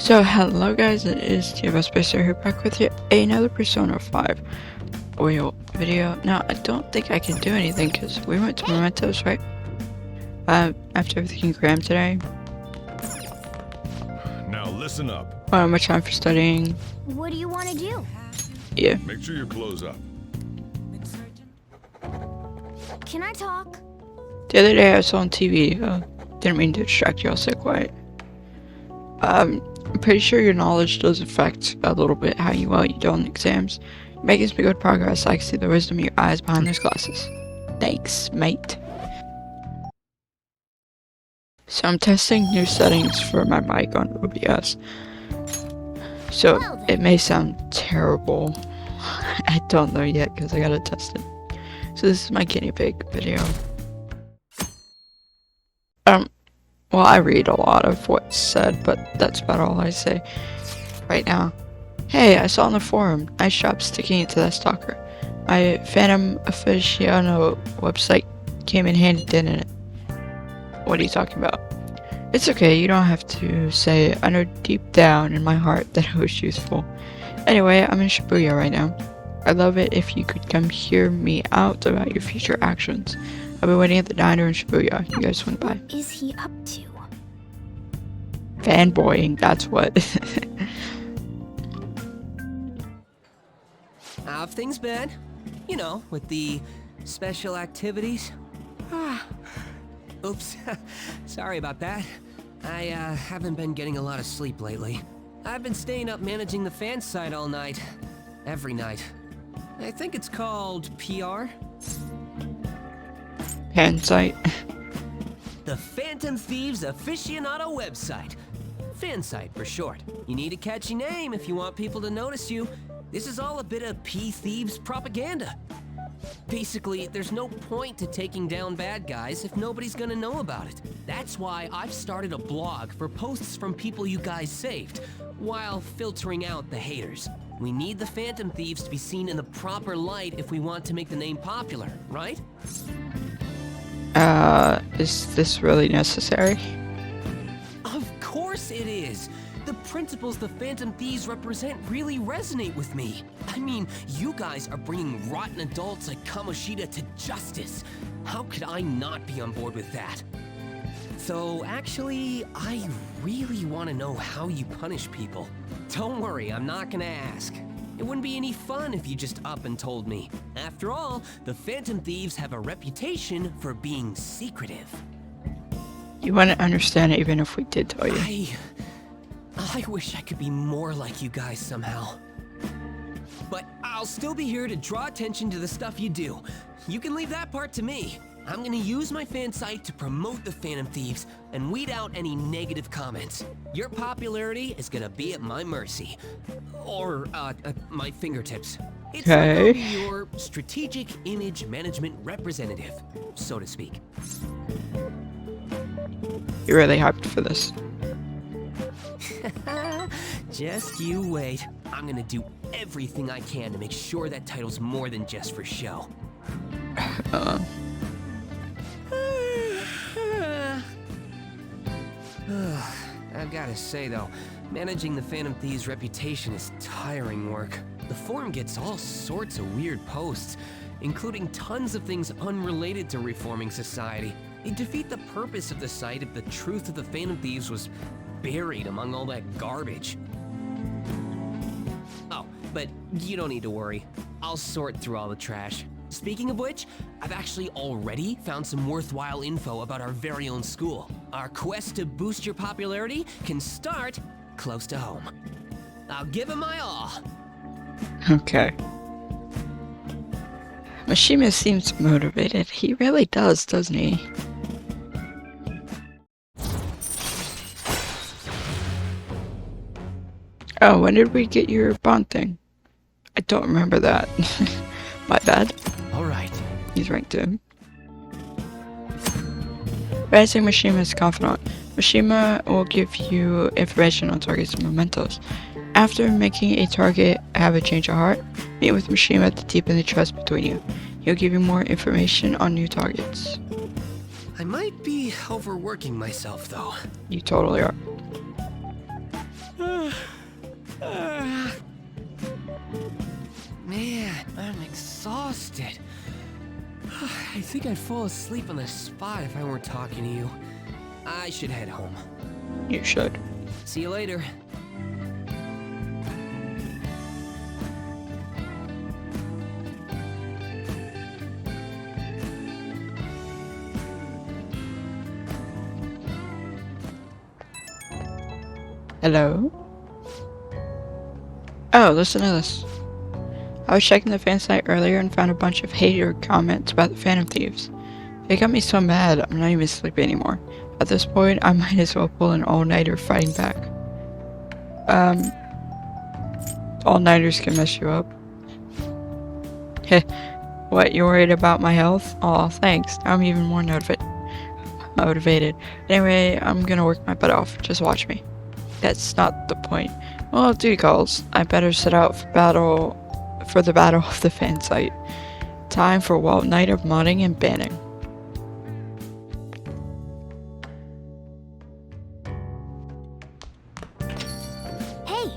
So hello guys, it is Bearstar here back with you another Persona 5 oil video. Now I don't think I can do anything because we went to Mementos, right? After everything crammed today. Now listen up. Much time for studying. What do you want to do? Yeah. Make sure you close up. Can I talk? The other day I saw on TV, didn't mean to distract you, I'll stay quiet. I'm pretty sure your knowledge does affect a little bit how you do on exams. You're making some good progress. I can see the wisdom in your eyes behind those glasses. Thanks, mate. So I'm testing new settings for my mic on OBS. So it may sound terrible. I don't know yet because I gotta test it. So this is my guinea pig video. Well, I read a lot of what's said, but that's about all I say right now. Hey, I saw on the forum, nice job sticking it to that stalker. My Phantom Aficionado website came in handy, didn't it? What are you talking about? It's okay, you don't have to say it. I know deep down in my heart that it was useful. Anyway, I'm in Shibuya right now. I'd love it if you could come hear me out about your future actions. I'll be waiting at the diner in Shibuya. You guys went by. What is he up to? Fanboying, that's what. How have things been? You know, with the special activities? Oops. Sorry about that. I haven't been getting a lot of sleep lately. I've been staying up managing the fan site all night. Every night. I think it's called PR. Fan site. The Phantom Thieves Aficionado website. Fan site for short. You need a catchy name if you want people to notice you. This is all a bit of P-Thieves propaganda. Basically, there's no point to taking down bad guys if nobody's gonna know about it. That's why I've started a blog for posts from people you guys saved, while filtering out the haters. We need the Phantom Thieves to be seen in the proper light if we want to make the name popular, right? Is this really necessary? Of course it is! The principles the Phantom Thieves represent really resonate with me. I mean, you guys are bringing rotten adults like Kamoshida to justice. How could I not be on board with that? So actually, I really want to know how you punish people. Don't worry, I'm not gonna ask. It wouldn't be any fun if you just up and told me. After all, the Phantom Thieves have a reputation for being secretive. You wouldn't understand it even if we did tell you. I wish I could be more like you guys somehow. But I'll still be here to draw attention to the stuff you do. You can leave that part to me. I'm gonna use my fan site to promote the Phantom Thieves and weed out any negative comments. Your popularity is gonna be at my mercy. Or, my fingertips. It's like I'll be your strategic image management representative, so to speak. You're really hyped for this. Just you wait. I'm gonna do everything I can to make sure that title's more than just for show. I've gotta say though, managing the Phantom Thieves' reputation is tiring work. The forum gets all sorts of weird posts, including tons of things unrelated to reforming society. They defeat the purpose of the site if the truth of the Phantom Thieves was buried among all that garbage. Oh, but you don't need to worry. I'll sort through all the trash. Speaking of which, I've actually already found some worthwhile info about our very own school. Our quest to boost your popularity can start close to home. I'll give it my all. Okay. Mishima seems motivated. He really does, doesn't he? Oh, when did we get your bond thing? I don't remember that. My bad. Alright. He's ranked 2. Raising Mishima's confidant. Mishima will give you information on targets and mementos. After making a target have a change of heart, meet with Mishima to deepen the trust between you. He'll give you more information on new targets. I might be overworking myself though. You totally are. exhausted. I think I'd fall asleep on the spot if I weren't talking to you. I should head home. You should. See you later. Hello? Oh, listen to this. I was checking the fan site earlier and found a bunch of hater comments about the Phantom Thieves. It got me so mad I'm not even sleepy anymore. At this point, I might as well pull an all-nighter fighting back. All-nighters can mess you up. Heh. What, you worried about my health? Aw, thanks. Now I'm even more motivated. Anyway, I'm gonna work my butt off. Just watch me. That's not the point. Well, duty calls. I better set out for the battle of the fan site. Time for Wild Night of modding and banning. Hey,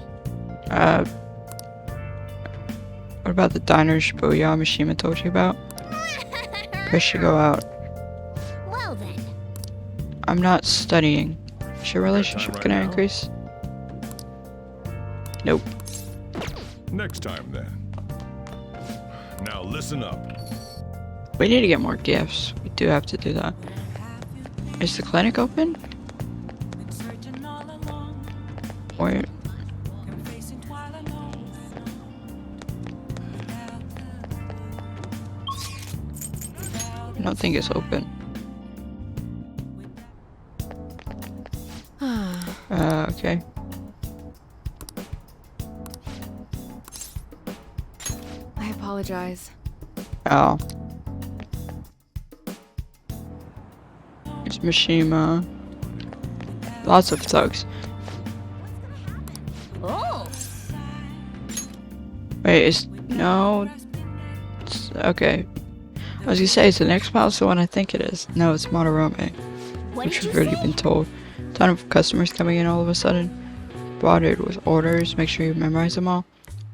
What about the diner Shibuya Mishima told you about? Chris should go out. well then. I'm not studying. Is your relationship right gonna now? increase? Nope. Next time, then. Now listen up. We need to get more gifts. We do have to do that. Is the clinic open? Or... I don't think it's open. Okay. I apologize. Oh. It's Mishima. Lots of thugs. Oh, Wait, no. Okay. I was gonna say, is the next mouse the one I think it is? No, it's Motorome, what which did you we've already say? been told. Ton of customers coming in all of a sudden. Bothered with orders. Make sure you memorize them all.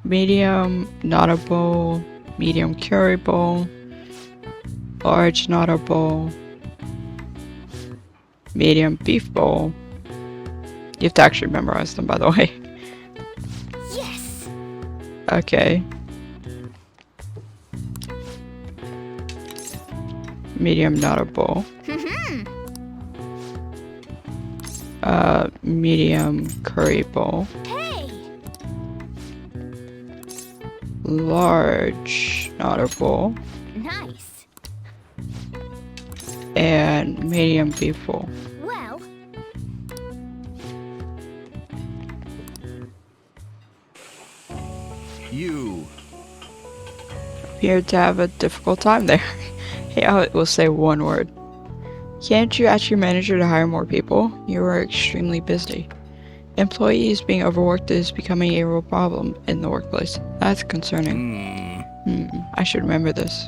Medium, Nada bowl. Medium curry bowl. Large Nada bowl. Medium beef bowl. You have to actually memorize them, by the way. Yes. Okay. Medium Nada bowl. Medium curry bowl. Hey. Large Nada bowl. Nice. And medium beef bowl. Well, You. Appeared to have a difficult time there. Hey, I will say one word. Can't you ask your manager to hire more people? You are extremely busy. Employees being overworked is becoming a real problem in the workplace. That's concerning. I should remember this.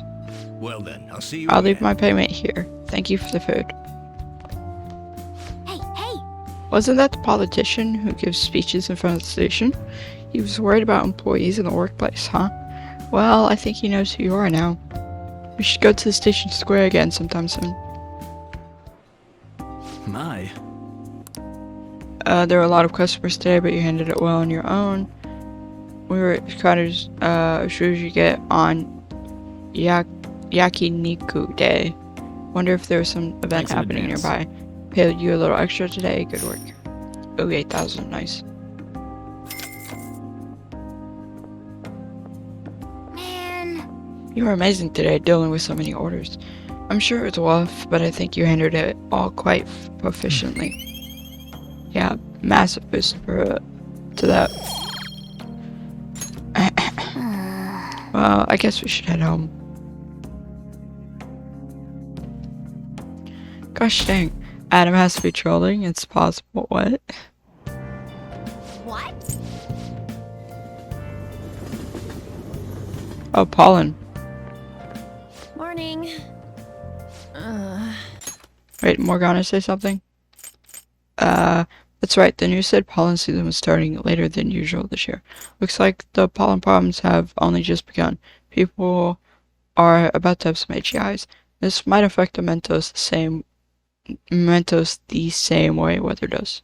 Well then, I'll see you I'll leave again. my payment here. Thank you for the food. hey. Wasn't that the politician who gives speeches in front of the station? He was worried about employees in the workplace, huh? Well, I think he knows who you are now. We should go to the station square again sometime soon. My. There were a lot of customers today, but you handled it well on your own. We were kind of sure you get on Yakiniku Day. Wonder if there was some event Thanks in happening advance. nearby. Paid you a little extra today. Good work. Oh, 8,000. Nice. Man, You were amazing today, dealing with so many orders. I'm sure it was rough, but I think you handled it all quite proficiently. Yeah, massive boost to that. Well, I guess we should head home. Gosh dang, Adam has to be trolling. It's possible. What? what? Oh, pollen. Morning. Wait, Morgana say something? That's right, the news said pollen season was starting later than usual this year. Looks like the pollen problems have only just begun. people are about to have some itchy eyes. This might affect the Mentos the same way weather does.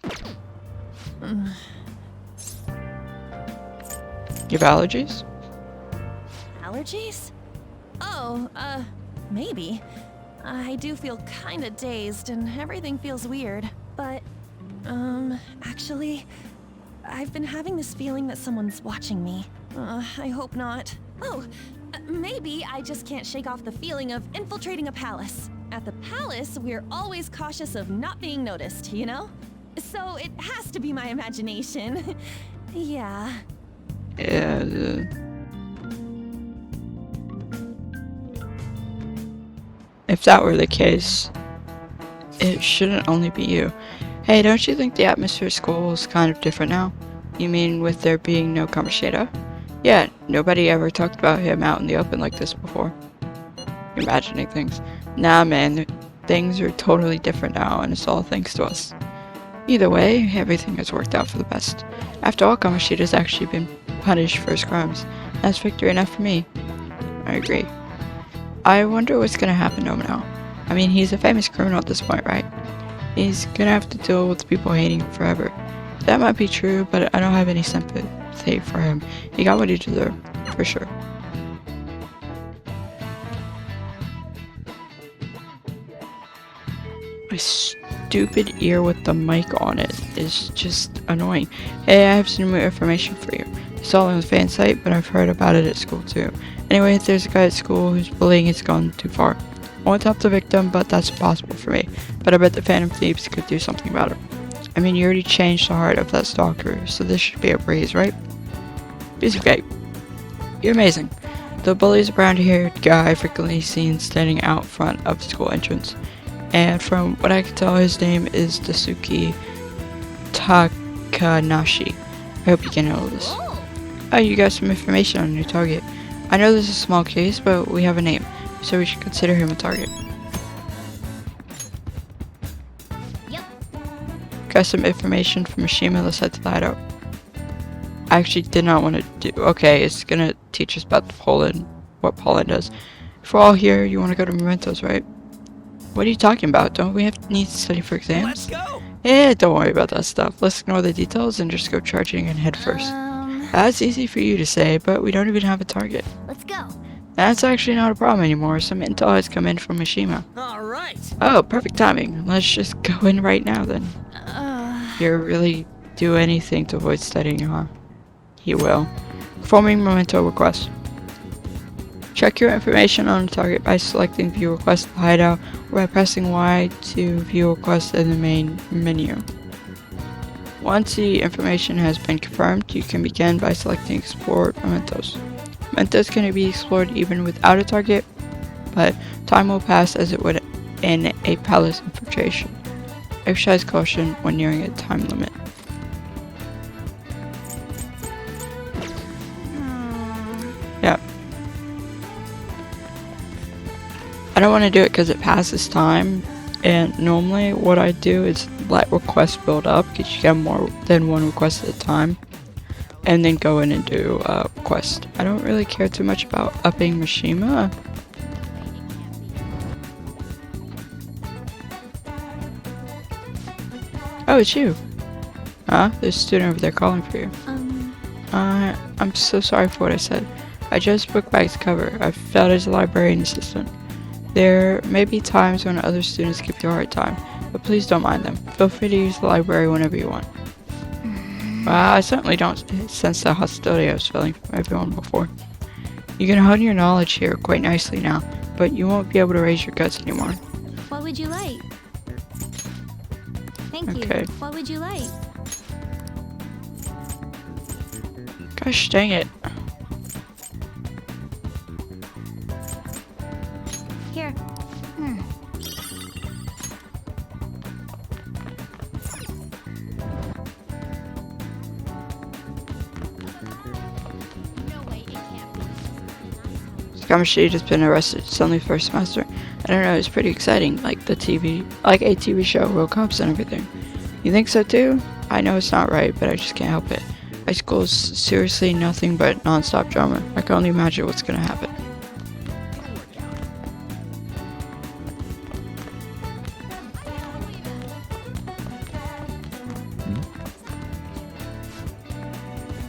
You have allergies? Allergies? Oh, maybe. I do feel kinda dazed and everything feels weird. But, actually, I've been having this feeling that someone's watching me. I hope not. Oh, maybe I just can't shake off the feeling of infiltrating a palace. At the palace, we're always cautious of not being noticed, you know? So it has to be my imagination. Yeah. Yeah. If that were the case, it shouldn't only be you. Hey, don't you think the atmosphere at school is kind of different now? You mean with there being no Kamoshida? Yeah, nobody ever talked about him out in the open like this before. You're imagining things. Nah, man, things are totally different now, and it's all thanks to us. Either way, everything has worked out for the best. After all, Kamoshida's actually been punished for his crimes. That's victory enough for me. I agree. I wonder what's gonna happen to him now. I mean, he's a famous criminal at this point, right? He's gonna have to deal with people hating him forever. That might be true, but I don't have any sympathy for him. He got what he deserved, for sure. My stupid ear with the mic on it is just annoying. Hey, I have some new information for you. I saw it on the fan site, but I've heard about it at school too. Anyway, there's a guy at school whose bullying has gone too far. I want to help the victim, but that's impossible for me. But I bet the Phantom Thieves could do something about it. I mean, you already changed the heart of that stalker, so this should be a breeze, right? Piece of cake. You're amazing. The bully's a brown-haired guy frequently seen standing out front of the school entrance. And from what I can tell, his name is Dasuki Takanashi. I hope you can handle this. Oh, you got some information on your target. I know this is a small case, but we have a name, so we should consider him a target. Yep. Got some information from Mishima. Let's head to the hideout. I actually did not want to do. Okay, it's gonna teach us about Poland, what Poland does. If we're all here, you want to go to Mementos, right? What are you talking about? Don't we need to study for exams? Let's go! Yeah, don't worry about that stuff. Let's ignore the details and just go charging in head first. That's easy for you to say, but we don't even have a target. Let's go. That's actually not a problem anymore. Some intel has come in from Mishima. Alright! Oh, perfect timing. Let's just go in right now then. You really do anything to avoid studying, huh? He will. Performing memento request. Check your information on the target by selecting View Request in the hideout or by pressing Y to view request in the main menu. Once the information has been confirmed, you can begin by selecting Explore Mementos. Mementos can be explored even without a target, but time will pass as it would in a palace infiltration. Exercise caution when nearing a time limit. Yeah. I don't want to do it because it passes time, and normally what I do is let requests build up because you get more than one request at a time, and then go in and do a quest. I don't really care too much about upping Mishima. Oh, it's you. Huh? There's a student over there calling for you. I'm so sorry for what I said. I just booked back to cover. I failed as a librarian assistant. There may be times when other students give you a hard time, but please don't mind them. Feel free to use the library whenever you want. Well, I certainly don't sense the hostility I was feeling from everyone before. You can hone your knowledge here quite nicely now, but you won't be able to raise your guts anymore. What would you like? Thank you. Okay. What would you like? Gosh dang it. Here. Kamashi has been arrested suddenly for a semester. I don't know, it's pretty exciting, like a TV show, World Cups and everything. You think so too? I know it's not right, but I just can't help it. High school is seriously nothing but non-stop drama. I can only imagine what's gonna happen.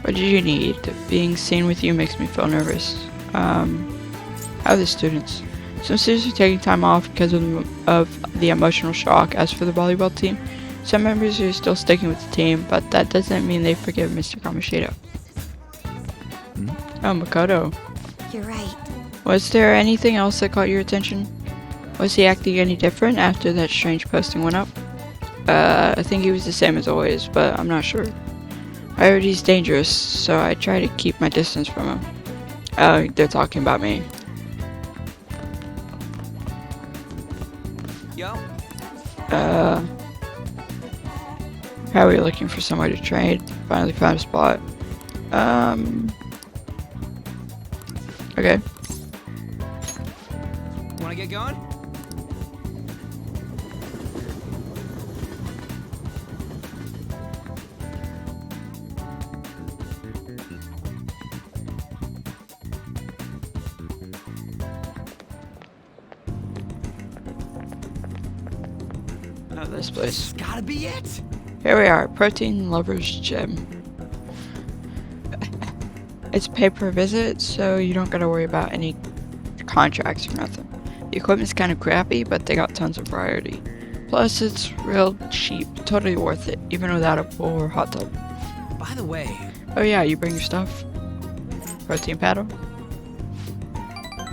What did you need? Being seen with you makes me feel nervous. How are the students? Some students are taking time off because of the emotional shock. As for the volleyball team, some members are still sticking with the team, but that doesn't mean they forgive Mr. Kamoshida. Oh, Makoto. You're right. Was there anything else that caught your attention? Was he acting any different after that strange posting went up? I think he was the same as always, but I'm not sure. I heard he's dangerous, so I try to keep my distance from him. Oh, they're talking about me. Yo. How are we looking for somewhere to trade? Finally found a spot. Okay. Wanna get going? Oh, this place. Gotta be it. Here we are, Protein Lover's Gym. It's pay per visit, so you don't gotta worry about any contracts or nothing. The equipment's kind of crappy, but they got tons of variety. Plus, it's real cheap, totally worth it, even without a pool or hot tub. By the way, Oh yeah, you bring your stuff? Protein paddle?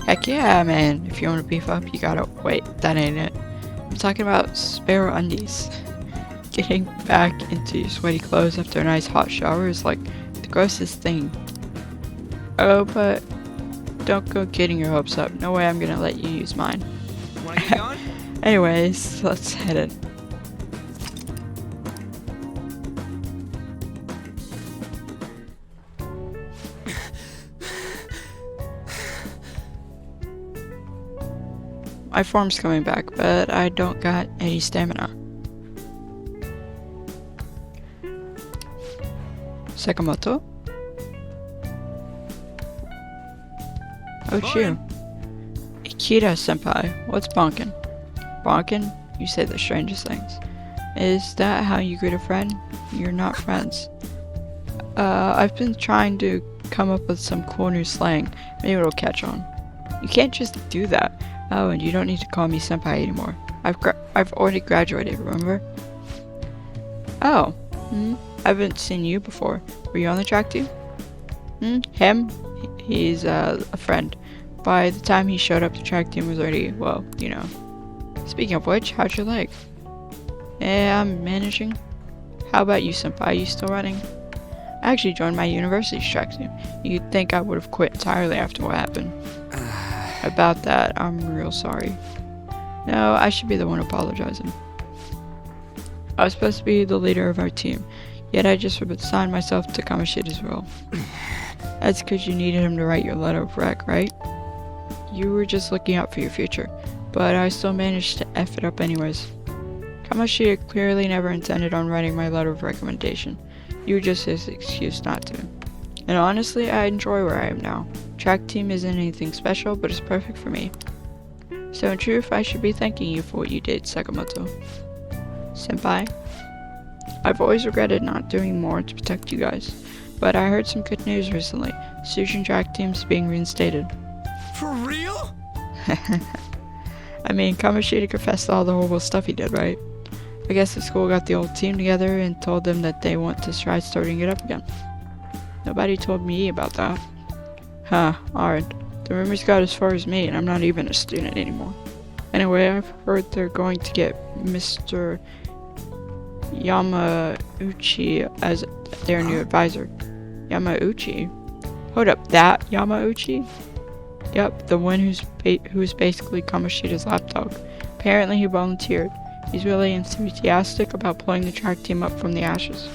Heck yeah, man. If you want to beef up, you gotta... Wait, that ain't it. I'm talking about spare undies. Getting back into your sweaty clothes after a nice hot shower is like the grossest thing. Oh, but don't go getting your hopes up. No way I'm gonna let you use mine. wanna get going? Anyways, let's head in. My form's coming back, but I don't got any stamina. Sakamoto? Oh, it's you. Ikeda senpai, what's bonkin? Bonkin? You say the strangest things. Is that how you greet a friend? You're not friends. I've been trying to come up with some cool new slang. Maybe it'll catch on. You can't just do that. Oh, and you don't need to call me senpai anymore. I've already graduated, remember? Oh, I haven't seen you before. Were you on the track team? Him? He's a friend. By the time he showed up, the track team was already, well, you know. Speaking of which, how'd your leg? Yeah, I'm managing. How about you, senpai? You still running? I actually joined my university's track team. You'd think I would have quit entirely after what happened. About that, I'm real sorry. No, I should be the one apologizing. I was supposed to be the leader of our team, yet I just assigned myself to Kamoshida's role. That's because you needed him to write your letter of rec, right? You were just looking out for your future, but I still managed to F it up anyways. Kamoshida clearly never intended on writing my letter of recommendation. You were just his excuse not to. And honestly, I enjoy where I am now. Track team isn't anything special, but it's perfect for me. So in truth, I should be thanking you for what you did, Sakamoto. Senpai, I've always regretted not doing more to protect you guys, but I heard some good news recently. Sujin track team's being reinstated. For real? I mean, Kamoshida confessed to all the horrible stuff he did, right? I guess the school got the old team together and told them that they want to try starting it up again. Nobody told me about that. Huh, odd. The rumors got as far as me, and I'm not even a student anymore. Anyway, I've heard they're going to get Mr. Yamauchi as their new advisor. Yamauchi? Hold up, that Yamauchi? Yep, the one who's basically Kamoshida's lapdog. Apparently he volunteered. He's really enthusiastic about pulling the track team up from the ashes.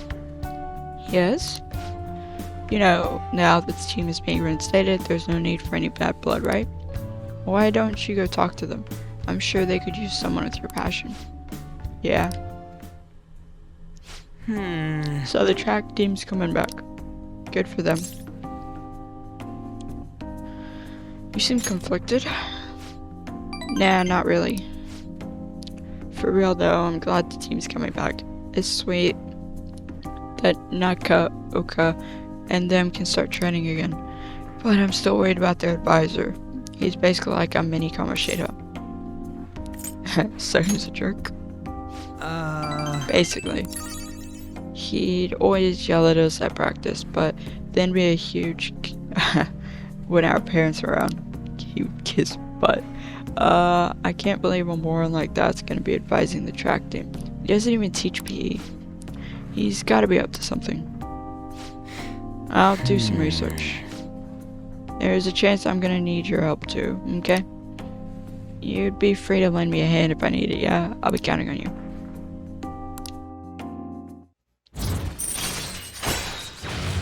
Yes? You know, now that the team is being reinstated, there's no need for any bad blood, right? Why don't you go talk to them? I'm sure they could use someone with your passion. Yeah. So the track team's coming back. Good for them. You seem conflicted. Nah, not really. For real though, I'm glad the team's coming back. It's sweet that Nakaoka and them can start training again. But I'm still worried about their advisor. He's basically like a mini Kamoshida. So he's a jerk. Basically. He'd always yell at us at practice, but then be a huge... when our parents were around, he would kiss butt. I can't believe a moron like that's gonna be advising the track team. He doesn't even teach PE. He's gotta be up to something. I'll do some research. There's a chance I'm gonna need your help too, okay? You'd be free to lend me a hand if I need it, yeah? I'll be counting on you.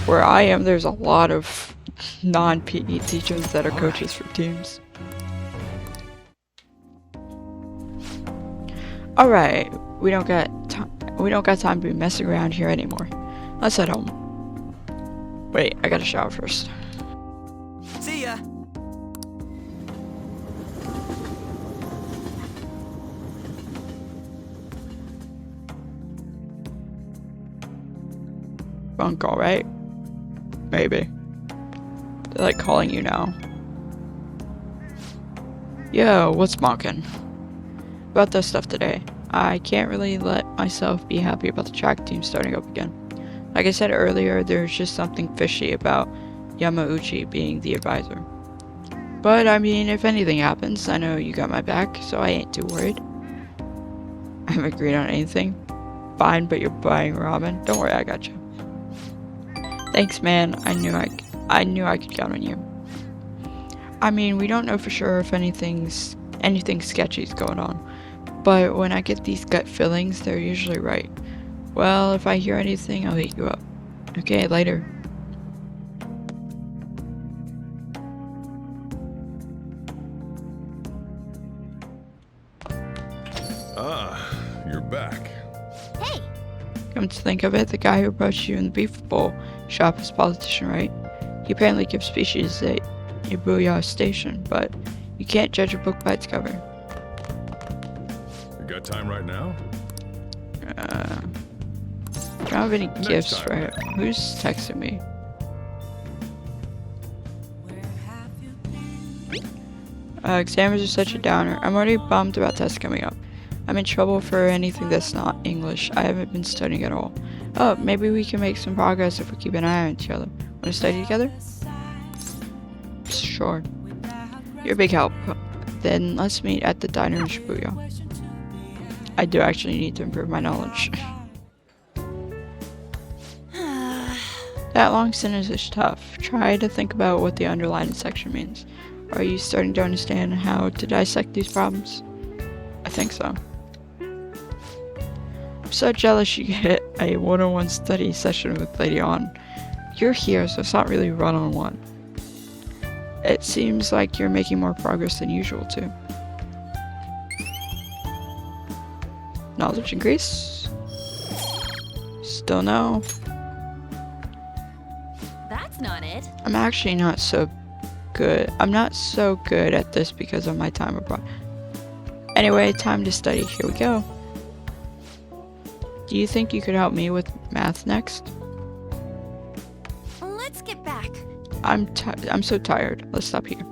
Where I am, there's a lot of non-PE teachers that are coaches for teams. Alright, we don't got time to be messing around here anymore. Let's head home. Wait, I gotta shower first. See ya! Phone call, right? Maybe. They're like calling you now. Yo, what's mocking? About this stuff today. I can't really let myself be happy about the track team starting up again. Like I said earlier, there's just something fishy about Yamauchi being the advisor. But I mean, if anything happens, I know you got my back, so I ain't too worried. I haven't agreed on anything. Fine, but you're buying ramen. Don't worry, I got you. Thanks, man. I knew I could count on you. I mean, we don't know for sure if anything sketchy's going on, but when I get these gut feelings, they're usually right. Well, if I hear anything, I'll hit you up. Okay, later. Ah, you're back. Hey! Come to think of it, the guy who approached you in the beef bowl shop is a politician, right? He apparently gives speeches at Ibuya Station, but you can't judge a book by its cover. You got time right now? Don't have any gifts time. for him. Who's texting me? Exams are such a downer. I'm already bummed about tests coming up. I'm in trouble for anything that's not English. I haven't been studying at all. Oh, maybe we can make some progress if we keep an eye on each other. Want to study together? Sure. You're a big help. Then let's meet at the diner in Shibuya. I do actually need to improve my knowledge. That long sentence is tough. Try to think about what the underlined section means. Are you starting to understand how to dissect these problems? I think so. I'm so jealous you get a one-on-one study session with Lady On. You're here, so it's not really one-on-one. It seems like you're making more progress than usual, too. Knowledge increase? Still no. That's not it. I'm actually not so good. I'm not so good at this because of my time abroad. Anyway, time to study. Here we go. Do you think you could help me with math next? Let's get back. I'm so tired. Let's stop here.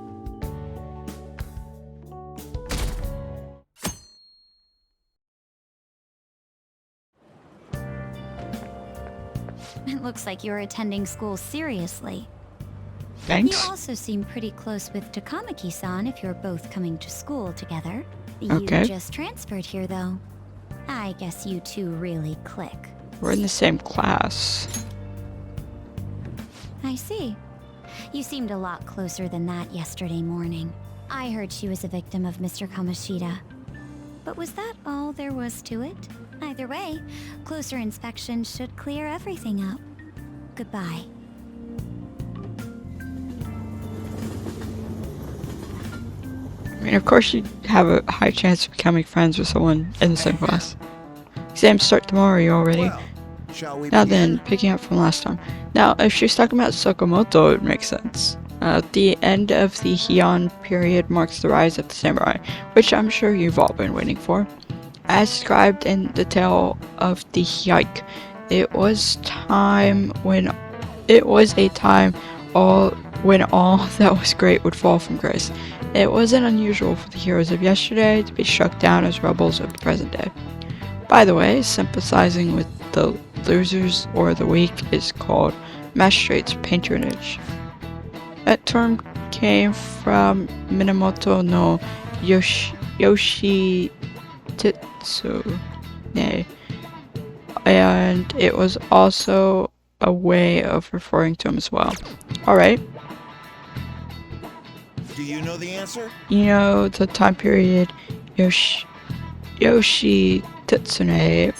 It looks like you're attending school seriously. Thanks. You also seem pretty close with Takamaki-san if you're both coming to school together. You Okay. just transferred here, though. I guess you two really click. We're in the same class. I see. You seemed a lot closer than that yesterday morning. I heard she was a victim of Mr. Kamoshida. But was that all there was to it? Either way, closer inspection should clear everything up. Goodbye. I mean, of course you'd have a high chance of becoming friends with someone in the same class. Exams start tomorrow, you all ready? Shall we Now begin? then, picking up from last time. Now, if she's talking about Sakamoto, it makes sense. The end of the Heian period marks the rise of the samurai, which I'm sure you've all been waiting for. As described in the tale of the Hike, it was time when It was a time when all that was great would fall from grace. It wasn't unusual for the heroes of yesterday to be struck down as rebels of the present day. By the way, sympathizing with the losers or the weak is called magistrate's patronage. That term came from Minamoto no Yoshitsune, and it was also a way of referring to him as well. Alright. Do you know the answer? You know the time period Yoshitsune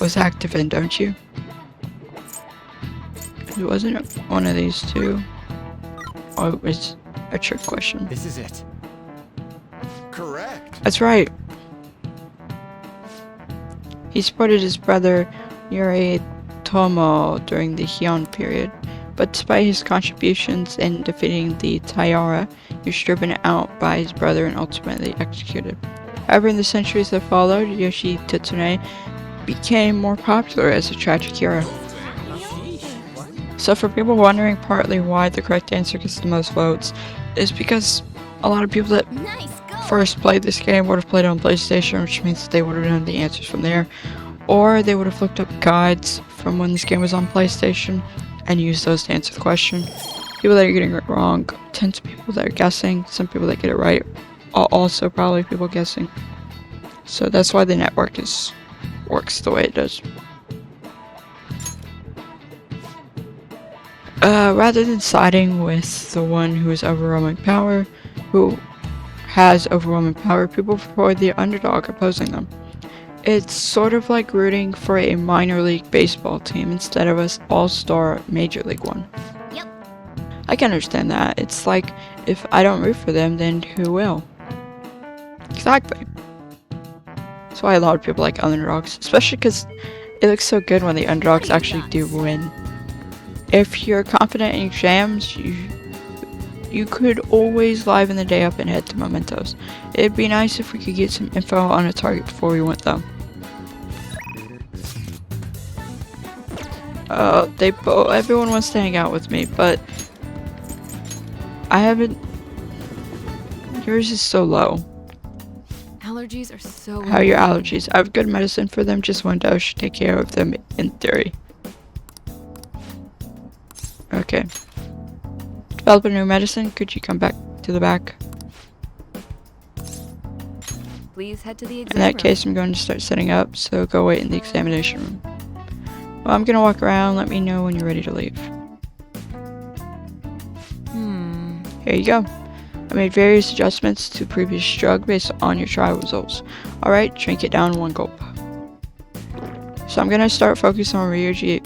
was active in, don't you? It wasn't one of these two. Oh, it was a trick question. This is it. Correct. That's right. He supported his brother Yoritomo during the Heian period, but despite his contributions in defeating the Taira, he was driven out by his brother and ultimately executed. However, in the centuries that followed, Yoshitsune became more popular as a tragic hero. So for people wondering partly why the correct answer gets the most votes, is because a lot of people that first played this game would have played it on PlayStation, which means that they would have known the answers from there, or they would have looked up guides from when this game was on PlayStation and used those to answer the question. People that are getting it wrong tend to be people that are guessing. Some people that get it right are also probably people guessing. So that's why the network works the way it does. Rather than siding with the one who has overwhelming power, people prefer the underdog opposing them. It's sort of like rooting for a minor league baseball team instead of an all-star major league one. Yep. I can understand that. It's like, if I don't root for them, then who will? Exactly. That's why a lot of people like underdogs, especially because it looks so good when the underdogs actually do win. If you're confident in exams, you could always liven the day up and head to mementos. It'd be nice if we could get some info on a target before we went though. Everyone wants to hang out with me, but I haven't. Yours is so low. Allergies are so. How are your allergies? I have good medicine for them, just one dose should take care of them in theory. Okay. Develop a new medicine, could you come back to the back? Please head to the exam In that room. case, I'm going to start setting up, so go wait in the examination room. Well, I'm gonna walk around, let me know when you're ready to leave. Here you go. I made various adjustments to previous drug based on your trial results. Alright, drink it down in one gulp. So I'm gonna start focusing on Ryuji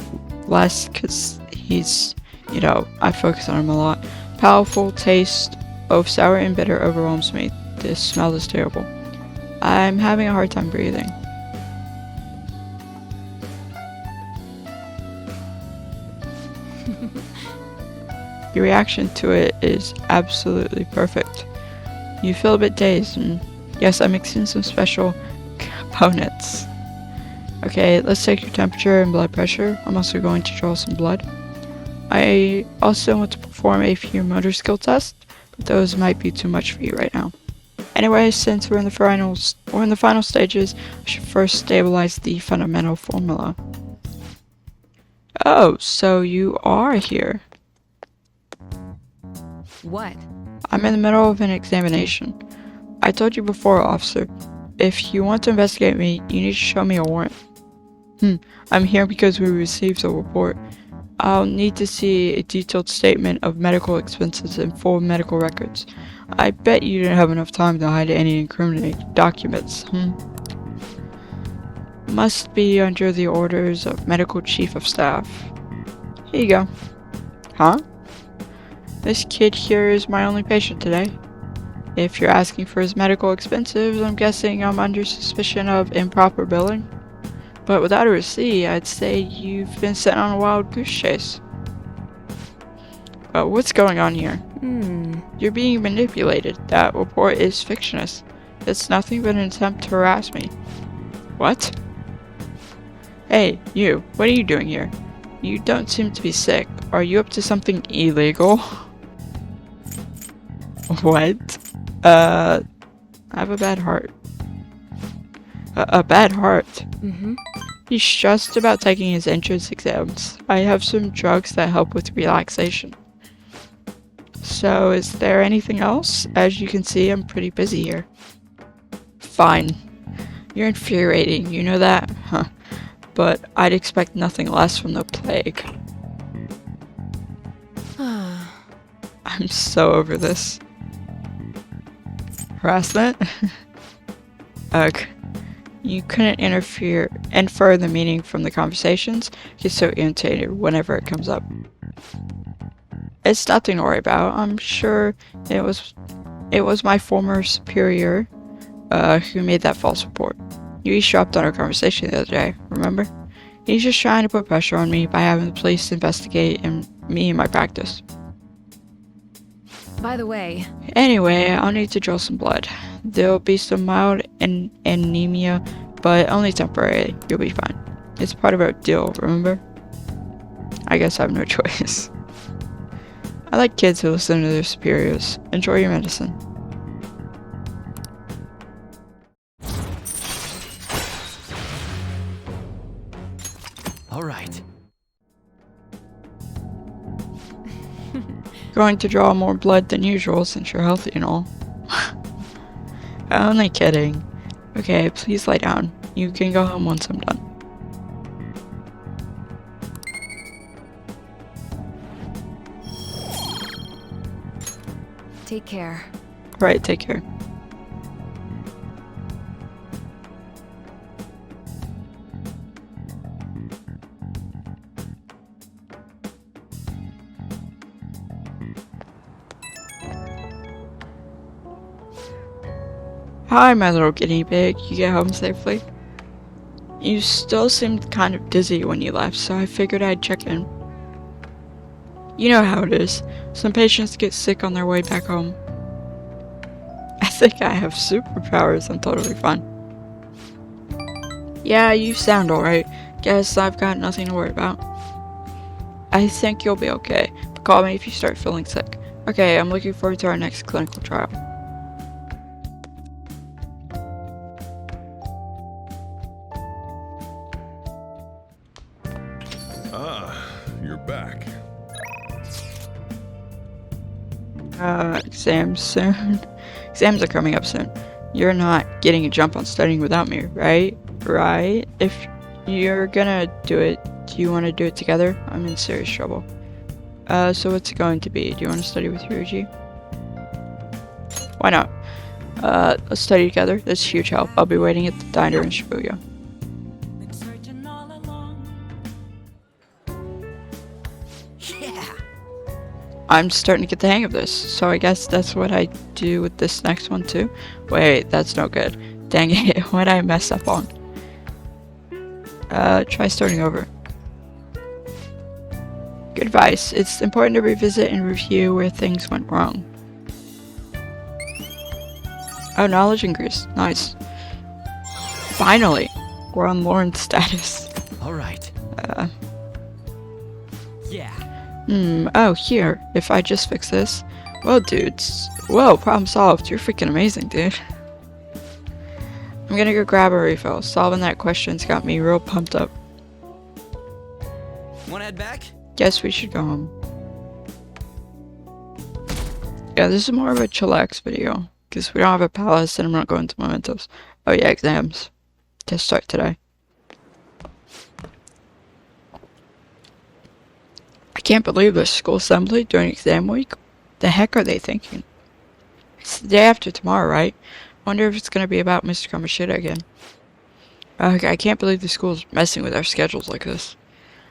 less, because he's, you know, I focus on him a lot. Powerful taste, both sour and bitter, overwhelms me. This smell is terrible. I'm having a hard time breathing. Your reaction to it is absolutely perfect. You feel a bit dazed, and yes, I'm mixing some special components. Okay, let's take your temperature and blood pressure. I'm also going to draw some blood. I also want to perform a few motor skill tests, but those might be too much for you right now. Anyway, since we're in the final stages, I should first stabilize the fundamental formula. Oh, so you are here. What? I'm in the middle of an examination. I told you before, officer. If you want to investigate me, you need to show me a warrant. I'm here because we received a report. I'll need to see a detailed statement of medical expenses and full medical records. I bet you didn't have enough time to hide any incriminating documents, Must be under the orders of Medical Chief of Staff. Here you go. Huh? This kid here is my only patient today. If you're asking for his medical expenses, I'm guessing I'm under suspicion of improper billing. But without a receipt, I'd say you've been sent on a wild goose chase. What's going on here? You're being manipulated. That report is fictitious. It's nothing but an attempt to harass me. What? Hey, you. What are you doing here? You don't seem to be sick. are you up to something illegal? What? I have a bad heart. A bad heart? Mm-hmm. He's stressed about taking his entrance exams. I have some drugs that help with relaxation. So, is there anything else? As you can see, I'm pretty busy here. Fine. You're infuriating, you know that? Huh. But I'd expect nothing less from the plague. I'm so over this. Harassment? Ugh. You couldn't infer the meaning from the conversations. He's so irritated whenever it comes up. It's nothing to worry about. I'm sure it was my former superior who made that false report. You eavesdropped on our conversation the other day, remember? He's just trying to put pressure on me by having the police investigate me and my practice. By the way, Anyway, I'll need to draw some blood. There'll be some mild anemia, but only temporary. You'll be fine. It's part of our deal, remember? I guess I have no choice. I like kids who listen to their superiors. Enjoy your medicine. All right. Going to draw more blood than usual since you're healthy and all. Only kidding. Okay, please lie down. You can go home once I'm done. take care. Right, take care. Hi, my little guinea pig. You get home safely? You still seemed kind of dizzy when you left, so I figured I'd check in. You know how it is. Some patients get sick on their way back home. I think I have superpowers. I'm totally fine. Yeah, you sound alright. Guess I've got nothing to worry about. I think you'll be okay, but call me if you start feeling sick. Okay, I'm looking forward to our next clinical trial. Ah, you're back. Exams soon. Exams are coming up soon. You're not getting a jump on studying without me, right? Right? If you're gonna do it, do you want to do it together? I'm in serious trouble. So what's it going to be? Do you want to study with Ryuji? Why not? Let's study together. That's a huge help. I'll be waiting at the diner in Shibuya. Yeah. I'm starting to get the hang of this, so I guess that's what I do with this next one too. Wait, that's no good. Dang it, what'd I mess up on? Try starting over. Good advice. It's important to revisit and review where things went wrong. Oh, knowledge increase. Nice. Finally! We're on Lauren's status. All right. Yeah. Oh, here. If I just fix this. Whoa, dudes. Whoa, problem solved. You're freaking amazing, dude. I'm gonna go grab a refill. Solving that question's got me real pumped up. Wanna head back? Guess we should go home. Yeah, this is more of a chillax video. Because we don't have a palace and I'm not going to mementos. Oh yeah, exams. Test start today. I can't believe this. School assembly during exam week? The heck are they thinking? It's the day after tomorrow, right? Wonder if it's gonna be about Mr. Kamoshida again. I can't believe the school's messing with our schedules like this.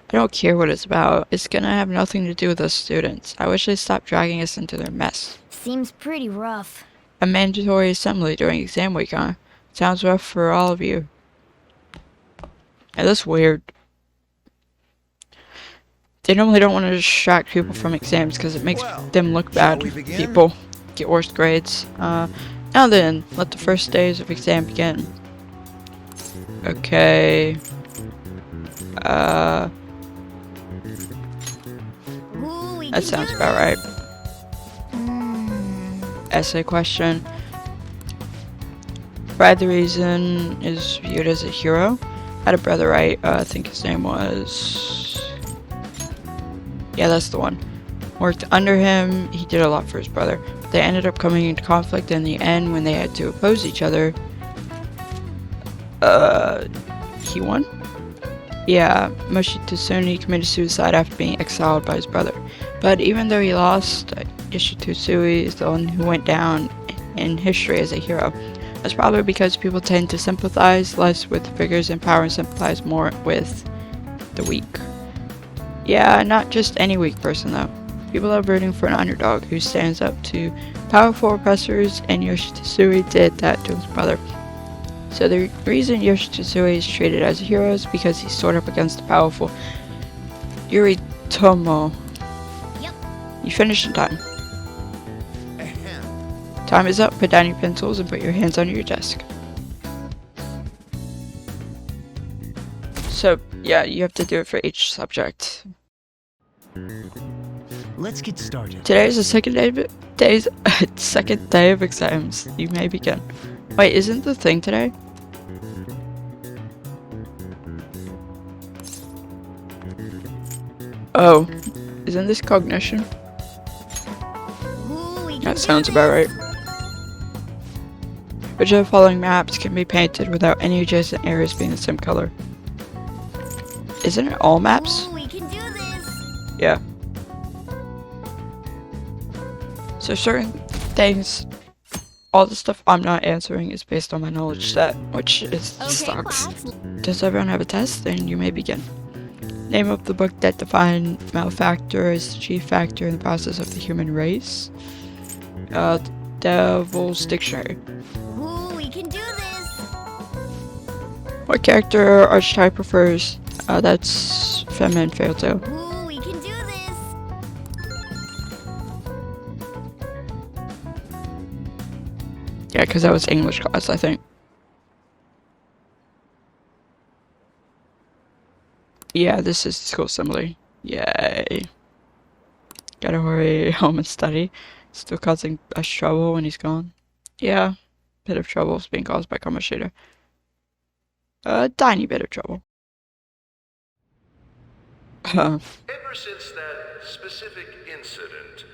I don't care what it's about. It's gonna have nothing to do with us students. I wish they'd stop dragging us into their mess. Seems pretty rough. A mandatory assembly during exam week, huh? Sounds rough for all of you. Yeah, that's weird. They normally don't want to distract people from exams because it makes them look bad. People get worse grades. Now then, let the first days of exam begin. Okay. That sounds about right. Essay question. Brad the Reason is viewed as a hero. Had a brother, right? I think his name was... Yeah, that's the one. Worked under him. He did a lot for his brother. They ended up coming into conflict in the end when they had to oppose each other. He won? Yeah, Moshitsune committed suicide after being exiled by his brother. But even though he lost, Yoshitsune is the one who went down in history as a hero. That's probably because people tend to sympathize less with figures in power and sympathize more with the weak. Yeah, not just any weak person though. People are rooting for an underdog who stands up to powerful oppressors, and Yoshitsune did that to his brother. So the reason Yoshitsune is treated as a hero is because he stood up against the powerful Yoritomo. Yep. You finished in time. Time is up. Put down your pencils and put your hands on your desk. So, yeah, you have to do it for each subject. Let's get started. Today is the second day of exams. You may begin. Wait, isn't the thing today? Oh, isn't this cognition? Ooh, we can That do sounds about right. this. Which of the following maps can be painted without any adjacent areas being the same color? Isn't it all maps? Ooh, we can do this. Yeah. So certain things, all the stuff I'm not answering is based on my knowledge set, which is Okay, sucks. class. Does everyone have a test? Then you may begin. Name of the book that defined malfactor as the chief factor in the process of the human race. Devil's Dictionary. Ooh, we can do this. What character archetype prefers? That's feminine fairytale. Ooh, we can do this. Yeah, because that was English class, I think. Yeah, this is school assembly. Yay. Gotta hurry home and study. Still causing us trouble when he's gone. Yeah, bit of trouble is being caused by Kamoshida. A tiny bit of trouble. Ever since that specific incident,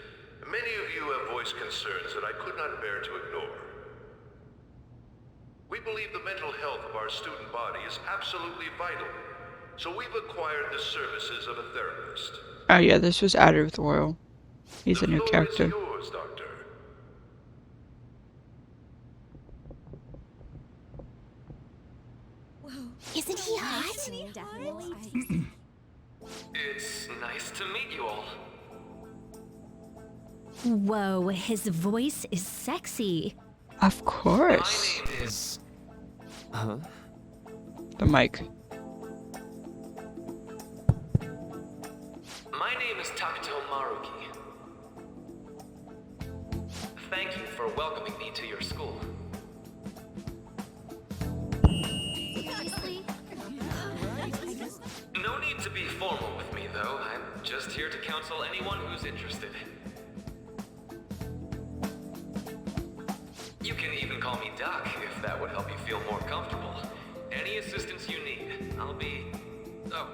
many of you have voiced concerns that I could not bear to ignore. We believe the mental health of our student body is absolutely vital, so we've acquired the services of a therapist. Oh yeah, this was added with Royal. He's a new The character. floor is yours, Doctor. Isn't he hot? It's nice to meet you all. Whoa, his voice is sexy. Of course. My name is... The mic. My name is Takuto Maruki. Thank you for welcoming me to your school. No need to be formal with me, though. I'm just here to counsel anyone who's interested. You can even call me Doc, if that would help you feel more comfortable. Any assistance you need, I'll be... Oh.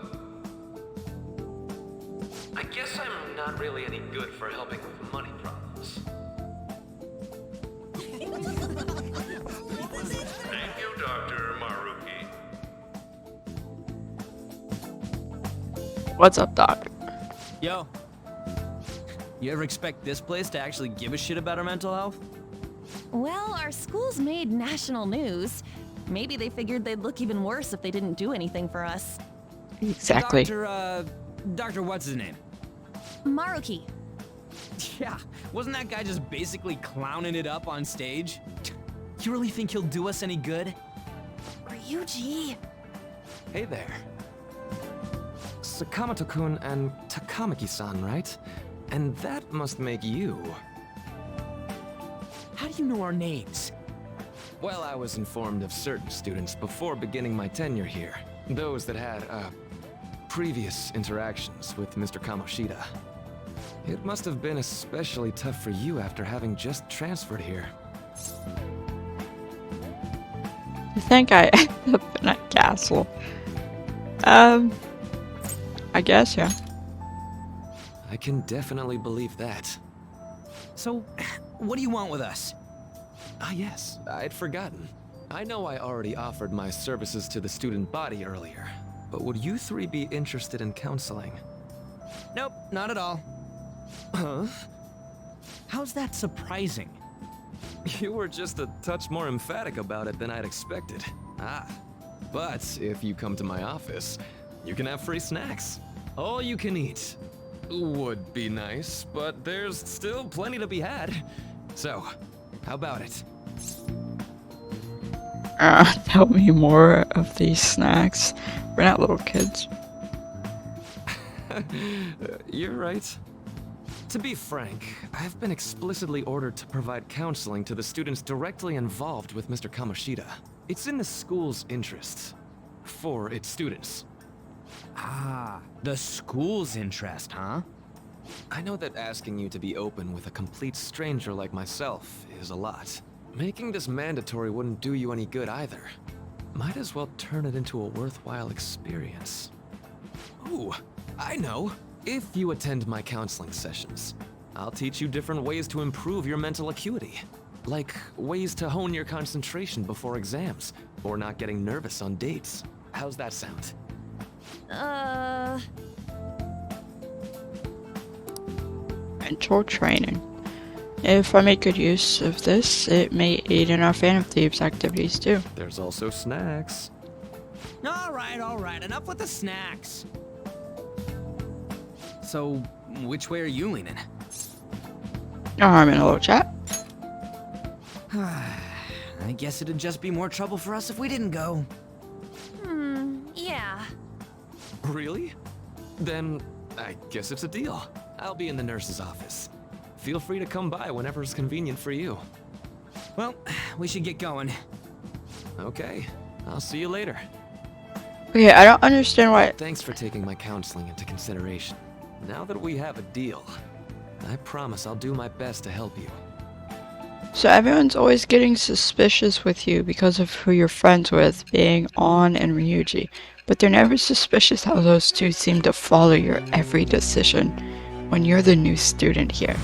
I guess I'm not really any good for helping with money problems. Thank you, Dr. Maruki. What's up, Doc? Yo. You ever expect this place to actually give a shit about our mental health? Well, our school's made national news. Maybe they figured they'd look even worse if they didn't do anything for us. Exactly. Doctor, what's his name? Maruki. Yeah, wasn't that guy just basically clowning it up on stage? You really think he'll do us any good? Ryuji. Hey there. Sakamoto-kun and Takamaki-san, right? And that must make you. How do you know our names? Well, I was informed of certain students before beginning my tenure here. Those that had, previous interactions with Mr. Kamoshida. It must have been especially tough for you after having just transferred here. I think I ended up in a castle. I guess, yeah. I can definitely believe that. So, what do you want with us? Ah yes, I'd forgotten. I know I already offered my services to the student body earlier, but would you three be interested in counseling? Nope, not at all. Huh? How's that surprising? You were just a touch more emphatic about it than I'd expected. Ah, but if you come to my office, you can have free snacks. All you can eat. Would be nice, but there's still plenty to be had. So, how about it? Tell me more of these snacks. We're not little kids. You're right. To be frank, I've been explicitly ordered to provide counseling to the students directly involved with Mr. Kamoshida. It's in the school's interest. For its students. Ah, the school's interest, huh? I know that asking you to be open with a complete stranger like myself is a lot. Making this mandatory wouldn't do you any good either. Might as well turn it into a worthwhile experience. Ooh, I know. If you attend my counseling sessions, I'll teach you different ways to improve your mental acuity. Like ways to hone your concentration before exams, or not getting nervous on dates. How's that sound? Mental training. If I make good use of this, it may aid in our Phantom Thieves activities too. There's also snacks. All right, enough with the snacks. So, which way are you leaning? No harm in a little chat. I guess it'd just be more trouble for us if we didn't go. Yeah. Really? Then, I guess it's a deal. I'll be in the nurse's office. Feel free to come by whenever it's convenient for you. Well, we should get going. Okay, I'll see you later. Okay, I don't understand why. Thanks for taking my counseling into consideration. Now that we have a deal, I promise I'll do my best to help you. So everyone's always getting suspicious with you because of who you're friends with, being On and Ryuji. But they're never suspicious how those two seem to follow your every decision when you're the new student here.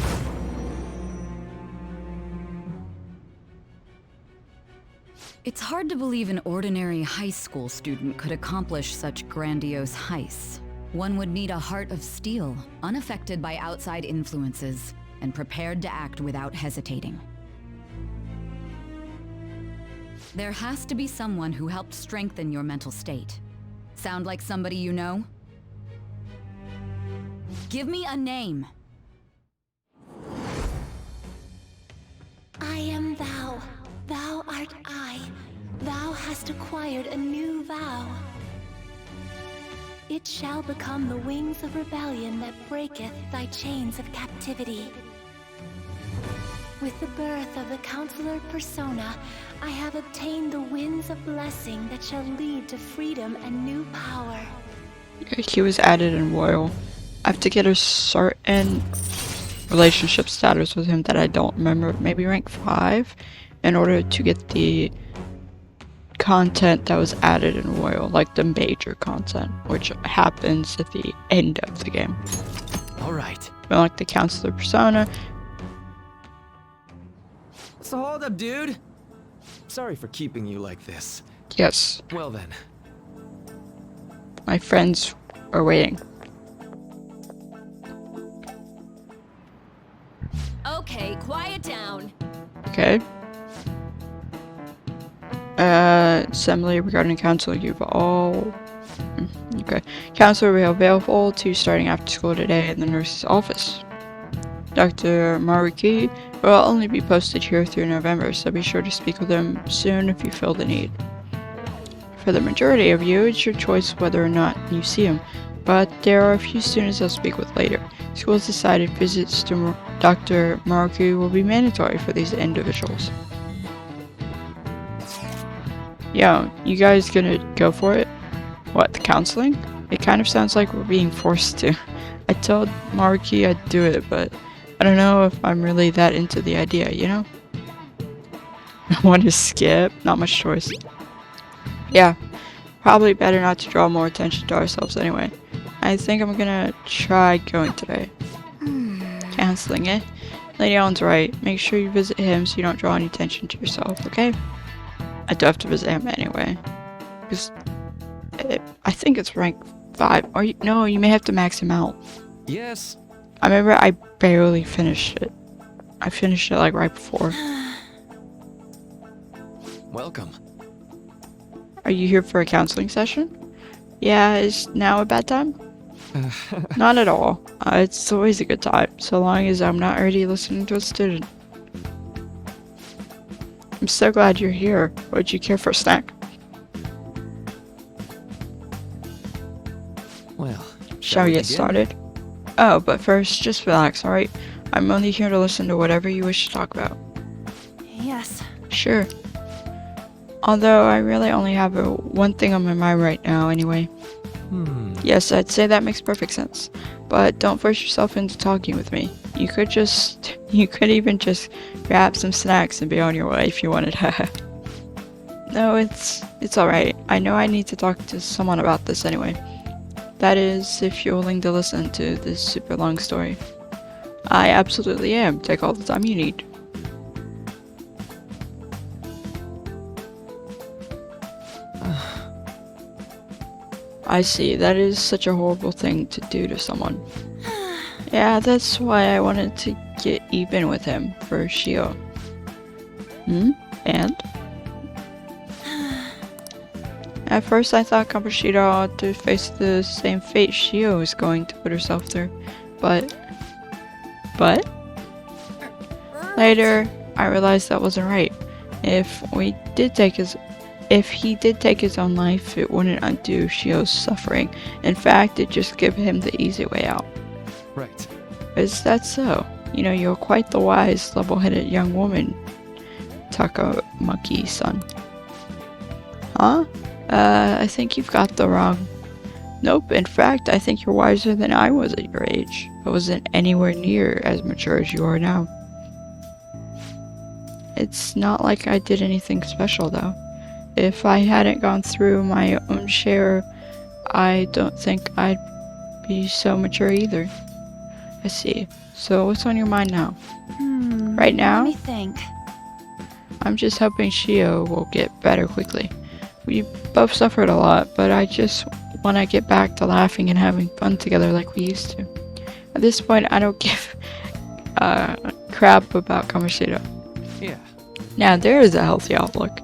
It's hard to believe an ordinary high school student could accomplish such grandiose heists. One would need a heart of steel, unaffected by outside influences, and prepared to act without hesitating. There has to be someone who helped strengthen your mental state. Sound like somebody you know? Give me a name. I am thou. Thou art I. Thou hast acquired a new vow. It shall become the wings of rebellion that breaketh thy chains of captivity. With the birth of the Counselor Persona, I have obtained the winds of blessing that shall lead to freedom and new power. He was added in Royal. I have to get a certain relationship status with him that I don't remember, maybe rank 5, in order to get the content that was added in Royal, like the major content, which happens at the end of the game. Alright. Like the Counselor Persona. So hold up, dude. Sorry for keeping you like this. Yes. Well then. My friends are waiting. Okay, quiet down. Okay. Assembly regarding council, you've all... Okay. Council will be available to starting after school today in the nurse's office. Dr. Maruki will only be posted here through November, so be sure to speak with him soon if you feel the need. For the majority of you, it's your choice whether or not you see him, but there are a few students I'll speak with later. School has decided visits to Dr. Maruki will be mandatory for these individuals. Yo, you guys gonna go for it? What, the counseling? It kind of sounds like we're being forced to. I I told Maruki I'd do it, but I don't know if I'm really that into the idea, you know? I want to skip, not much choice. Yeah, probably better not to draw more attention to ourselves anyway. I think I'm gonna try going today. Canceling it. Lady Ellen's right. Make sure you visit him so you don't draw any attention to yourself, okay? I do have to visit him anyway. Because I think it's rank 5. Or no, you may have to max him out. Yes. I remember I barely finished it. I finished it like right before. Welcome. Are you here for a counseling session? Yeah, is now a bad time? Not at all. It's always a good time, so long as I'm not already listening to a student. I'm so glad you're here. Would you care for a snack? Well, shall we get begin? started? Oh, but first, just relax, alright? I'm only here to listen to whatever you wish to talk about. Yes. Sure. Although I really only have one thing on my mind right now anyway. Yes, I'd say that makes perfect sense. But don't force yourself into talking with me. You could even just grab some snacks and be on your way if you wanted. No, it's alright. I know I need to talk to someone about this anyway. That is, if you're willing to listen to this super long story. I absolutely am. Take all the time you need. I see, that is such a horrible thing to do to someone. Yeah, that's why I wanted to get even with him for Shio. And? At first I thought Kamoshida ought to face the same fate Shio is going to put herself through, but? Later, I realized that wasn't right. If he did take his own life, it wouldn't undo Shio's suffering. In fact, it'd just give him the easy way out. Right. Is that so? You know, you're quite the wise, level-headed young woman, Takamaki-san. Huh? I think you've got the wrong... Nope, in fact, I think you're wiser than I was at your age. I wasn't anywhere near as mature as you are now. It's not like I did anything special, though. If I hadn't gone through my own share, I don't think I'd be so mature either. I see. So what's on your mind now? Right now? Let me think. I'm just hoping Shio will get better quickly. We both suffered a lot, but I just want to get back to laughing and having fun together like we used to. At this point, I don't give a crap about Kamoshida. Yeah. Now, there is a healthy outlook.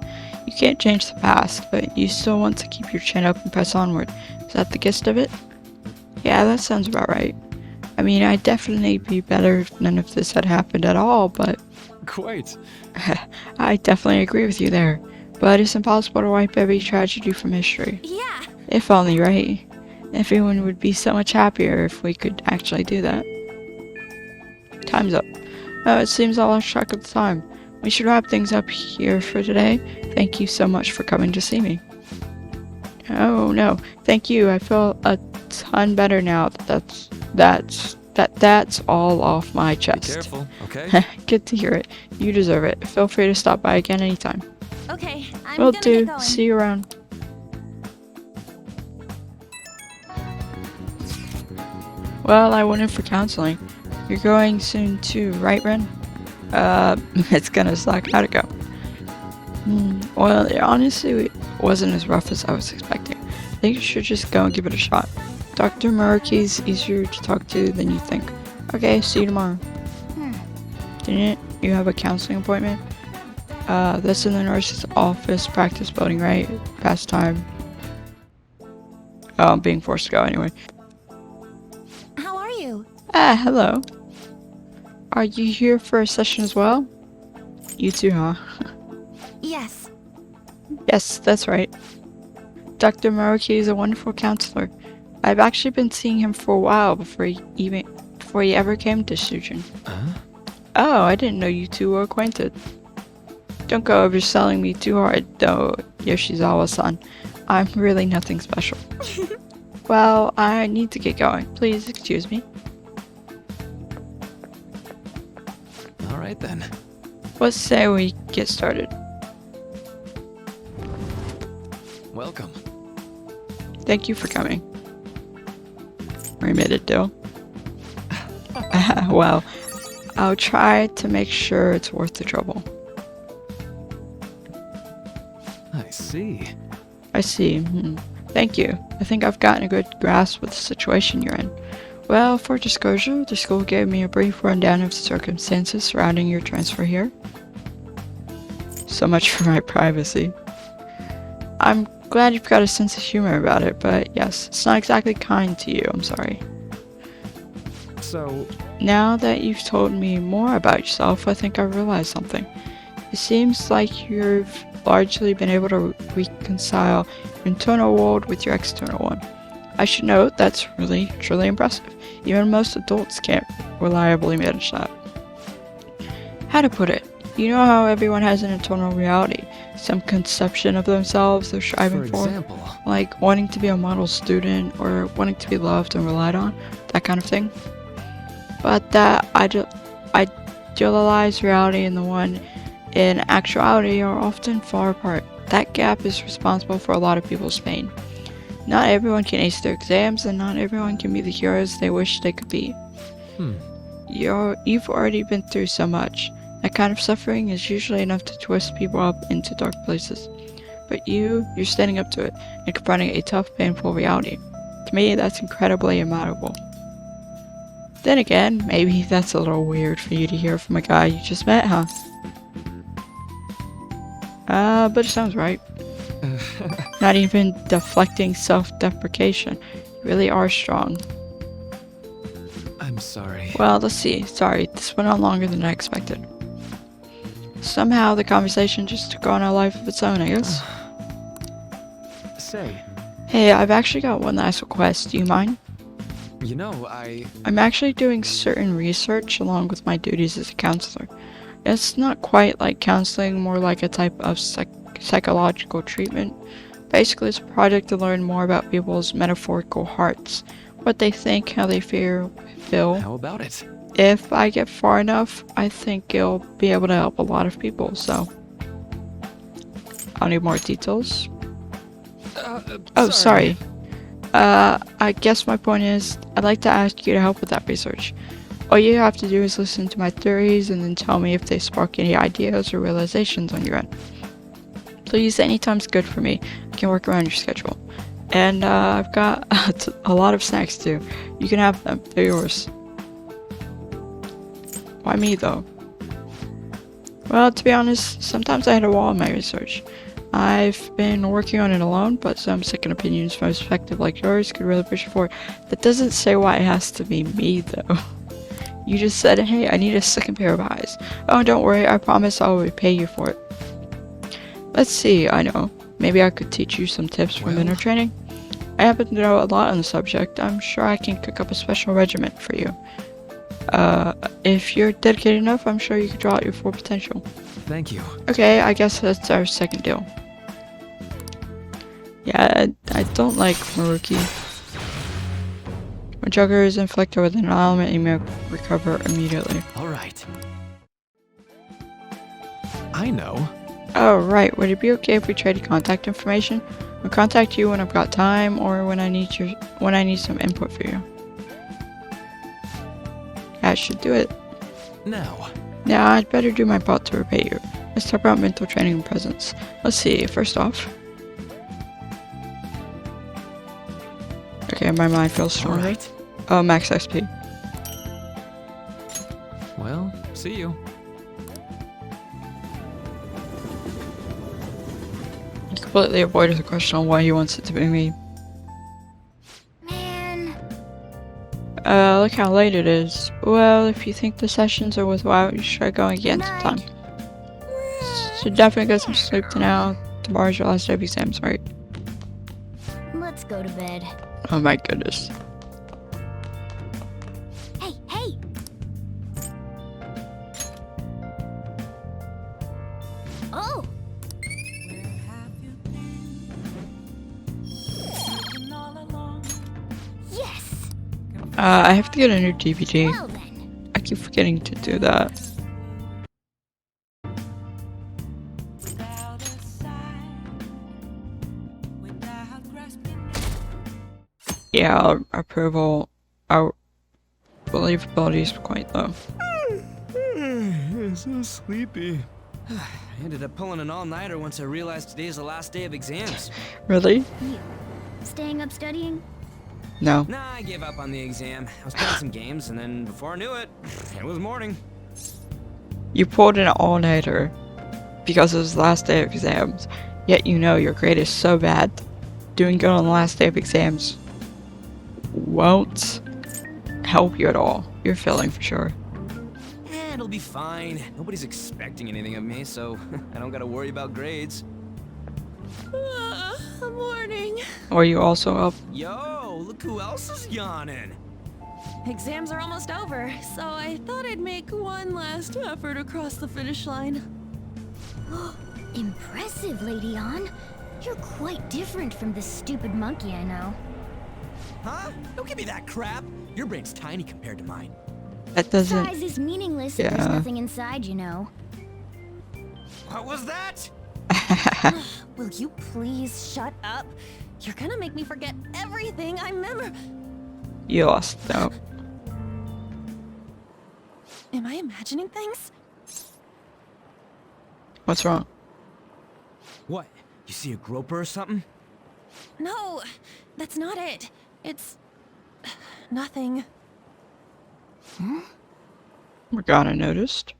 You can't change the past, but you still want to keep your chin up and press onward. Is that the gist of it? Yeah, that sounds about right. I mean, I'd definitely be better if none of this had happened at all, but... Quite. I definitely agree with you there. But it's impossible to wipe every tragedy from history. Yeah. If only, right? Everyone would be so much happier if we could actually do that. Time's up. Oh, it seems I lost track of the time. We should wrap things up here for today. Thank you so much for coming to see me. Oh no, thank you. I feel a ton better now. That's all off my chest. Be careful, okay? Good to hear it. You deserve it. Feel free to stop by again anytime. Okay, I'm Will gonna do. get going. See you around. Well, I went in for counseling. You're going soon too, right, Ren? It's gonna suck. How'd it go? Well, it honestly wasn't as rough as I was expecting. I think you should just go and give it a shot. Dr. Muraki's easier to talk to than you think. Okay, see you tomorrow. Didn't you have a counseling appointment? That's in the nurse's office practice building, right? Past time. Oh, I'm being forced to go anyway. How are you? Ah, hello. Are you here for a session as well? You too, huh? Yes. Yes, that's right. Dr. Maruki is a wonderful counselor. I've actually been seeing him for a while before he ever came to Shujin. Oh, I didn't know you two were acquainted. Don't go overselling me too hard, though, Yoshizawa-san. I'm really nothing special. Well, I need to get going. Please excuse me. Alright then. Let's say we get started. Welcome. Thank you for coming. We made a deal. Well, I'll try to make sure it's worth the trouble. I see. I see. Thank you. I think I've gotten a good grasp of the situation you're in. Well, for disclosure, the school gave me a brief rundown of the circumstances surrounding your transfer here. So much for my privacy. I'm glad you've got a sense of humor about it, but yes, it's not exactly kind to you, I'm sorry. So, now that you've told me more about yourself, I think I realized something. It seems like you've largely been able to reconcile your internal world with your external one. I should note that's really, truly impressive. Even most adults can't reliably manage that. How to put it? You know how everyone has an internal reality, some conception of themselves they're striving for? example, Like wanting to be a model student or wanting to be loved and relied on, that kind of thing. But that idealized reality and the one in actuality are often far apart. That gap is responsible for a lot of people's pain. Not everyone can ace their exams, and not everyone can be the heroes they wish they could be. You've already been through so much. That kind of suffering is usually enough to twist people up into dark places. But you're standing up to it and confronting a tough, painful reality. To me, that's incredibly admirable. Then again, maybe that's a little weird for you to hear from a guy you just met, huh? But it sounds right. Not even deflecting self-deprecation. You really are strong. I'm sorry. Well, let's see. Sorry, this went on longer than I expected. Somehow the conversation just took on a life of its own, I guess. Say. Hey, I've actually got one last request. Do you mind? You know, I'm actually doing certain research along with my duties as a counselor. It's not quite like counseling, more like a type of psychological treatment. Basically, it's a project to learn more about people's metaphorical hearts. What they think, how they feel. How about it? If I get far enough, I think it'll be able to help a lot of people, so... I'll need more details. Oh, sorry. I guess my point is, I'd like to ask you to help with that research. All you have to do is listen to my theories and then tell me if they spark any ideas or realizations on your end. Please, anytime's good for me. I can work around your schedule. And I've got a lot of snacks too. You can have them. They're yours. Why me though? Well, to be honest, sometimes I hit a wall in my research. I've been working on it alone, but some second opinions from a perspective like yours could really push it forward. That doesn't say why it has to be me though. You just said, hey, I need a second pair of eyes. Oh, don't worry, I promise I'll repay you for it. Let's see, I know. Maybe I could teach you some tips from inner training. I happen to know a lot on the subject. I'm sure I can cook up a special regimen for you. If you're dedicated enough, I'm sure you could draw out your full potential. Thank you. Okay, I guess that's our second deal. Yeah, I don't like Maruki. When Joker is inflicted with an element, you may recover immediately. Alright. I know. Oh, right. Would it be okay if we traded contact information? I'll contact you when I've got time or when I need some input for you. I should do it. Now. Yeah, I'd better do my part to repay you. Let's talk about mental training and presence. Let's see, first off. Okay, my mind feels stronger. Right. Oh, max XP. Well, see you. He completely avoided the question on why he wants it to be me. Man. Look how late it is. Well, if you think the sessions are worthwhile, you should try going again sometime. Should definitely get some sleep tonight. Tomorrow's your last day of exams, right? Let's go to bed. Oh my goodness. Hey, hey! Oh! Yes! I have to get a new DVD. Well then. I keep forgetting to do that. Yeah, approval, our believability is quite low. I'm so sleepy. I ended up pulling an all-nighter once I realized today's the last day of exams. Really? You staying up studying? No. Nah, I gave up on the exam. I was playing some games, and then before I knew it, it was morning. You pulled an all-nighter because it was the last day of exams, yet you know your grade is so bad. Doing good on the last day of exams won't help you at all. You're failing for sure. It'll be fine. Nobody's expecting anything of me, so I don't gotta worry about grades. Morning. Are you also up? Yo, look who else is yawning. Exams are almost over, so I thought I'd make one last effort across the finish line. Impressive, Lady Ann. You're quite different from this stupid monkey I know. Huh? Don't give me that crap. Your brain's tiny compared to mine. That doesn't... Size is meaningless if there's nothing inside, you know. What was that? Will you please shut up? You're gonna make me forget everything I remember. You lost, though. Am I imagining things? What's wrong? What? You see a groper or something? No, that's not it. It's... nothing. Morgana noticed.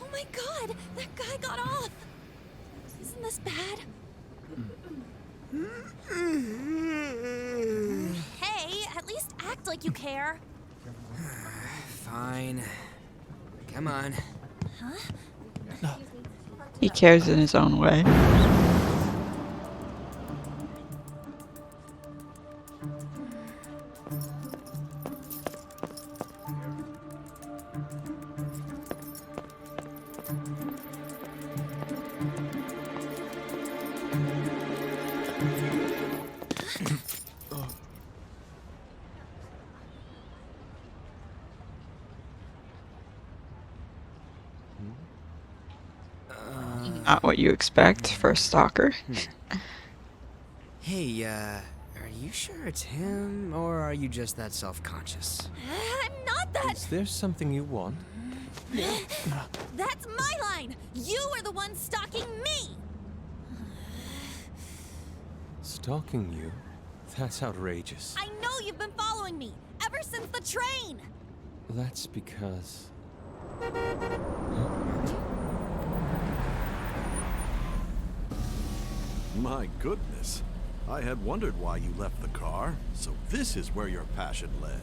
Oh my god, that guy got off. Isn't this bad? Hey, at least act like you care. Fine. Come on. Huh? He cares in his own way. Not what you expect for a stalker. Hey, are you sure it's him, or are you just that self-conscious? I'm not that. Is there something you want? That's my line. You are the one stalking me. Stalking you? That's outrageous. I know you've been following me ever since the train. That's because... My goodness. I had wondered why you left the car, so this is where your passion led.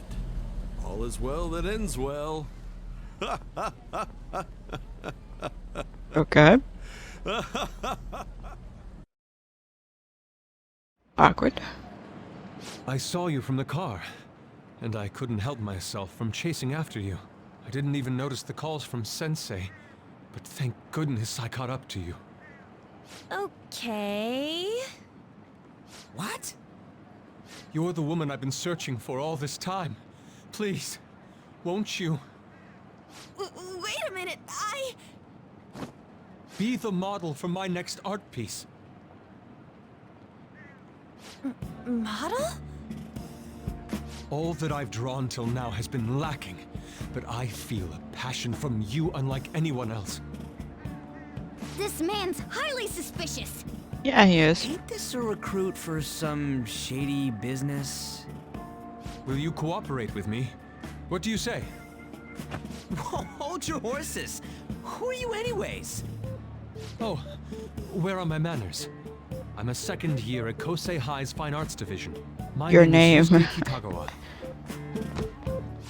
All is well that ends well. Okay. Awkward. I saw you from the car, and I couldn't help myself from chasing after you. I didn't even notice the calls from Sensei, but thank goodness I caught up to you. Okay. What? You're the woman I've been searching for all this time. Please, won't you? Wait a minute, Be the model for my next art piece. Model? All that I've drawn till now has been lacking, but I feel a passion from you unlike anyone else. This man's highly suspicious. Yeah, he is. Ain't this a recruit for some shady business? Will you cooperate with me? What do you say? Whoa, hold your horses. Who are you anyways? Oh, where are my manners? I'm a second year at Kosei High's Fine Arts Division. My Your name is name. Yusuke Kitagawa.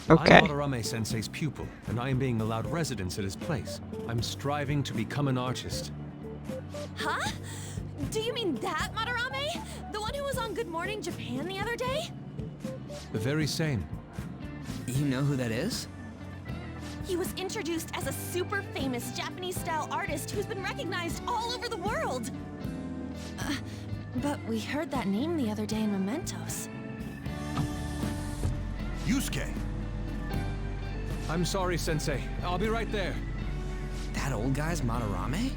Okay. I'm Madarame-sensei's pupil, and I am being allowed residence at his place. I'm striving to become an artist. Huh? Do you mean that Madarame? The one who was on Good Morning Japan the other day? The very same. You know who that is? He was introduced as a super famous Japanese-style artist who's been recognized all over the world. But we heard that name the other day in Mementos. Yusuke! I'm sorry, Sensei. I'll be right there. That old guy's Madarame?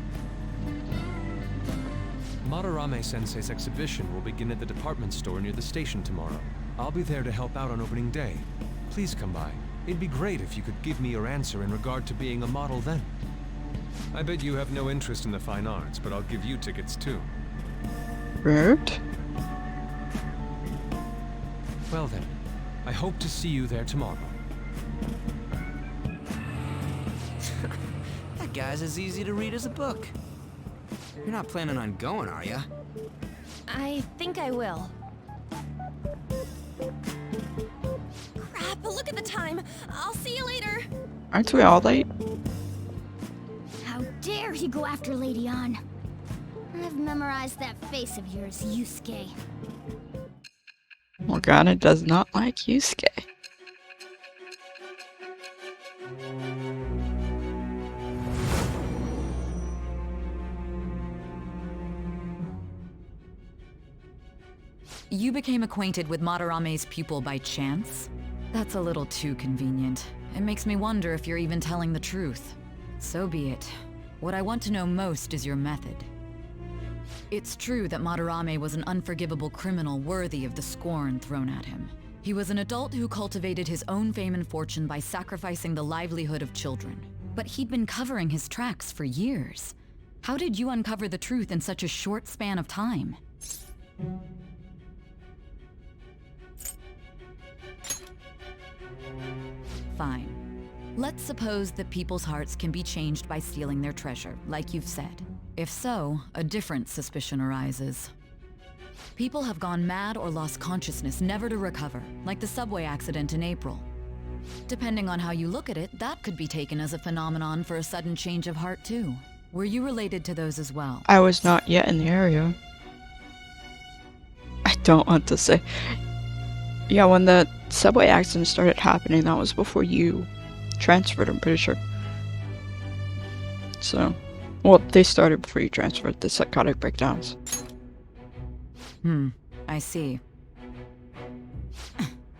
Madarame Sensei's exhibition will begin at the department store near the station tomorrow. I'll be there to help out on opening day. Please come by. It'd be great if you could give me your answer in regard to being a model then. I bet you have no interest in the fine arts, but I'll give you tickets too. Rude. Well then, I hope to see you there tomorrow. That guy's as easy to read as a book. You're not planning on going, are ya? I think I will. Crap, look at the time. I'll see you later. Aren't we all late? How dare he go after Lady Ann? I've memorized that face of yours, Yusuke. Morgana does not like Yusuke. You became acquainted with Madarame's pupil by chance? That's a little too convenient. It makes me wonder if you're even telling the truth. So be it. What I want to know most is your method. It's true that Madarame was an unforgivable criminal worthy of the scorn thrown at him. He was an adult who cultivated his own fame and fortune by sacrificing the livelihood of children. But he'd been covering his tracks for years. How did you uncover the truth in such a short span of time? Fine. Let's suppose that people's hearts can be changed by stealing their treasure, like you've said. If so, a different suspicion arises. People have gone mad or lost consciousness, never to recover, like the subway accident in April. Depending on how you look at it, that could be taken as a phenomenon for a sudden change of heart too. Were you related to those as well? I was not yet in the area. I don't want to say. Yeah, when the subway accident started happening, that was before you transferred, I'm pretty sure. So, well, they started before you transferred, the psychotic breakdowns. I see.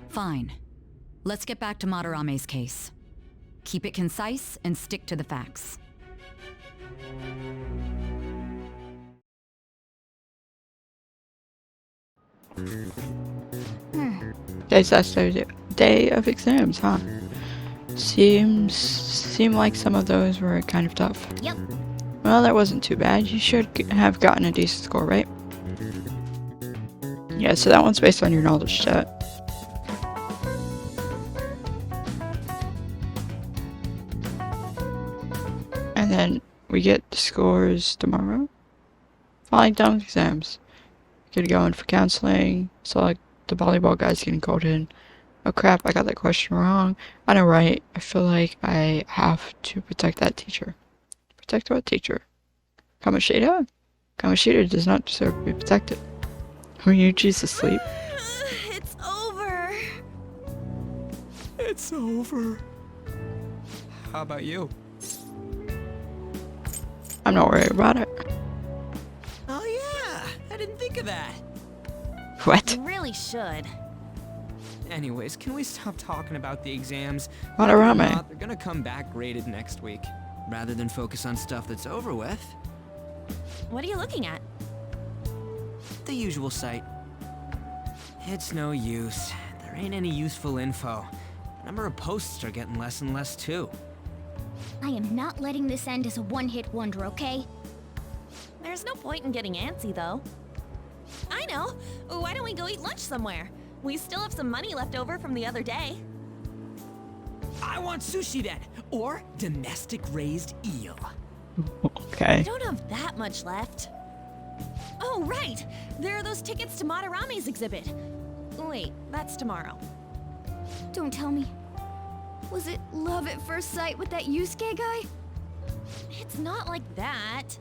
Fine. Let's get back to Madarame's case. Keep it concise and stick to the facts. Today's last day of exams, huh? Seem like some of those were kind of tough. Yep. Well, that wasn't too bad. You should have gotten a decent score, right? Yeah, so that one's based on your knowledge set. And then we get the scores tomorrow. Following down exams. Gonna go in for counseling. So like the volleyball guy's getting called in. Oh crap, I got that question wrong. I know, right? I feel like I have to protect that teacher. Protect what teacher? Kamoshida? Kamoshida does not deserve to be protected. Ryuji's asleep. It's over. It's over. How about you? I'm not worried about it. Oh yeah, I didn't think of that. What? You really should. Anyways, can we stop talking about the exams? Madarame. Whether or not, they're gonna come back graded next week. Rather than focus on stuff that's over with. What are you looking at? The usual site. It's no use. There ain't any useful info. The number of posts are getting less and less too. I am not letting this end as a one-hit wonder, okay? There's no point in getting antsy, though. I know. Why don't we go eat lunch somewhere? We still have some money left over from the other day. I want sushi then, or domestic raised eel. Okay. I don't have that much left. Oh, right! There are those tickets to Madarame's exhibit. Wait, that's tomorrow. Don't tell me. Was it love at first sight with that Yusuke guy? It's not like that.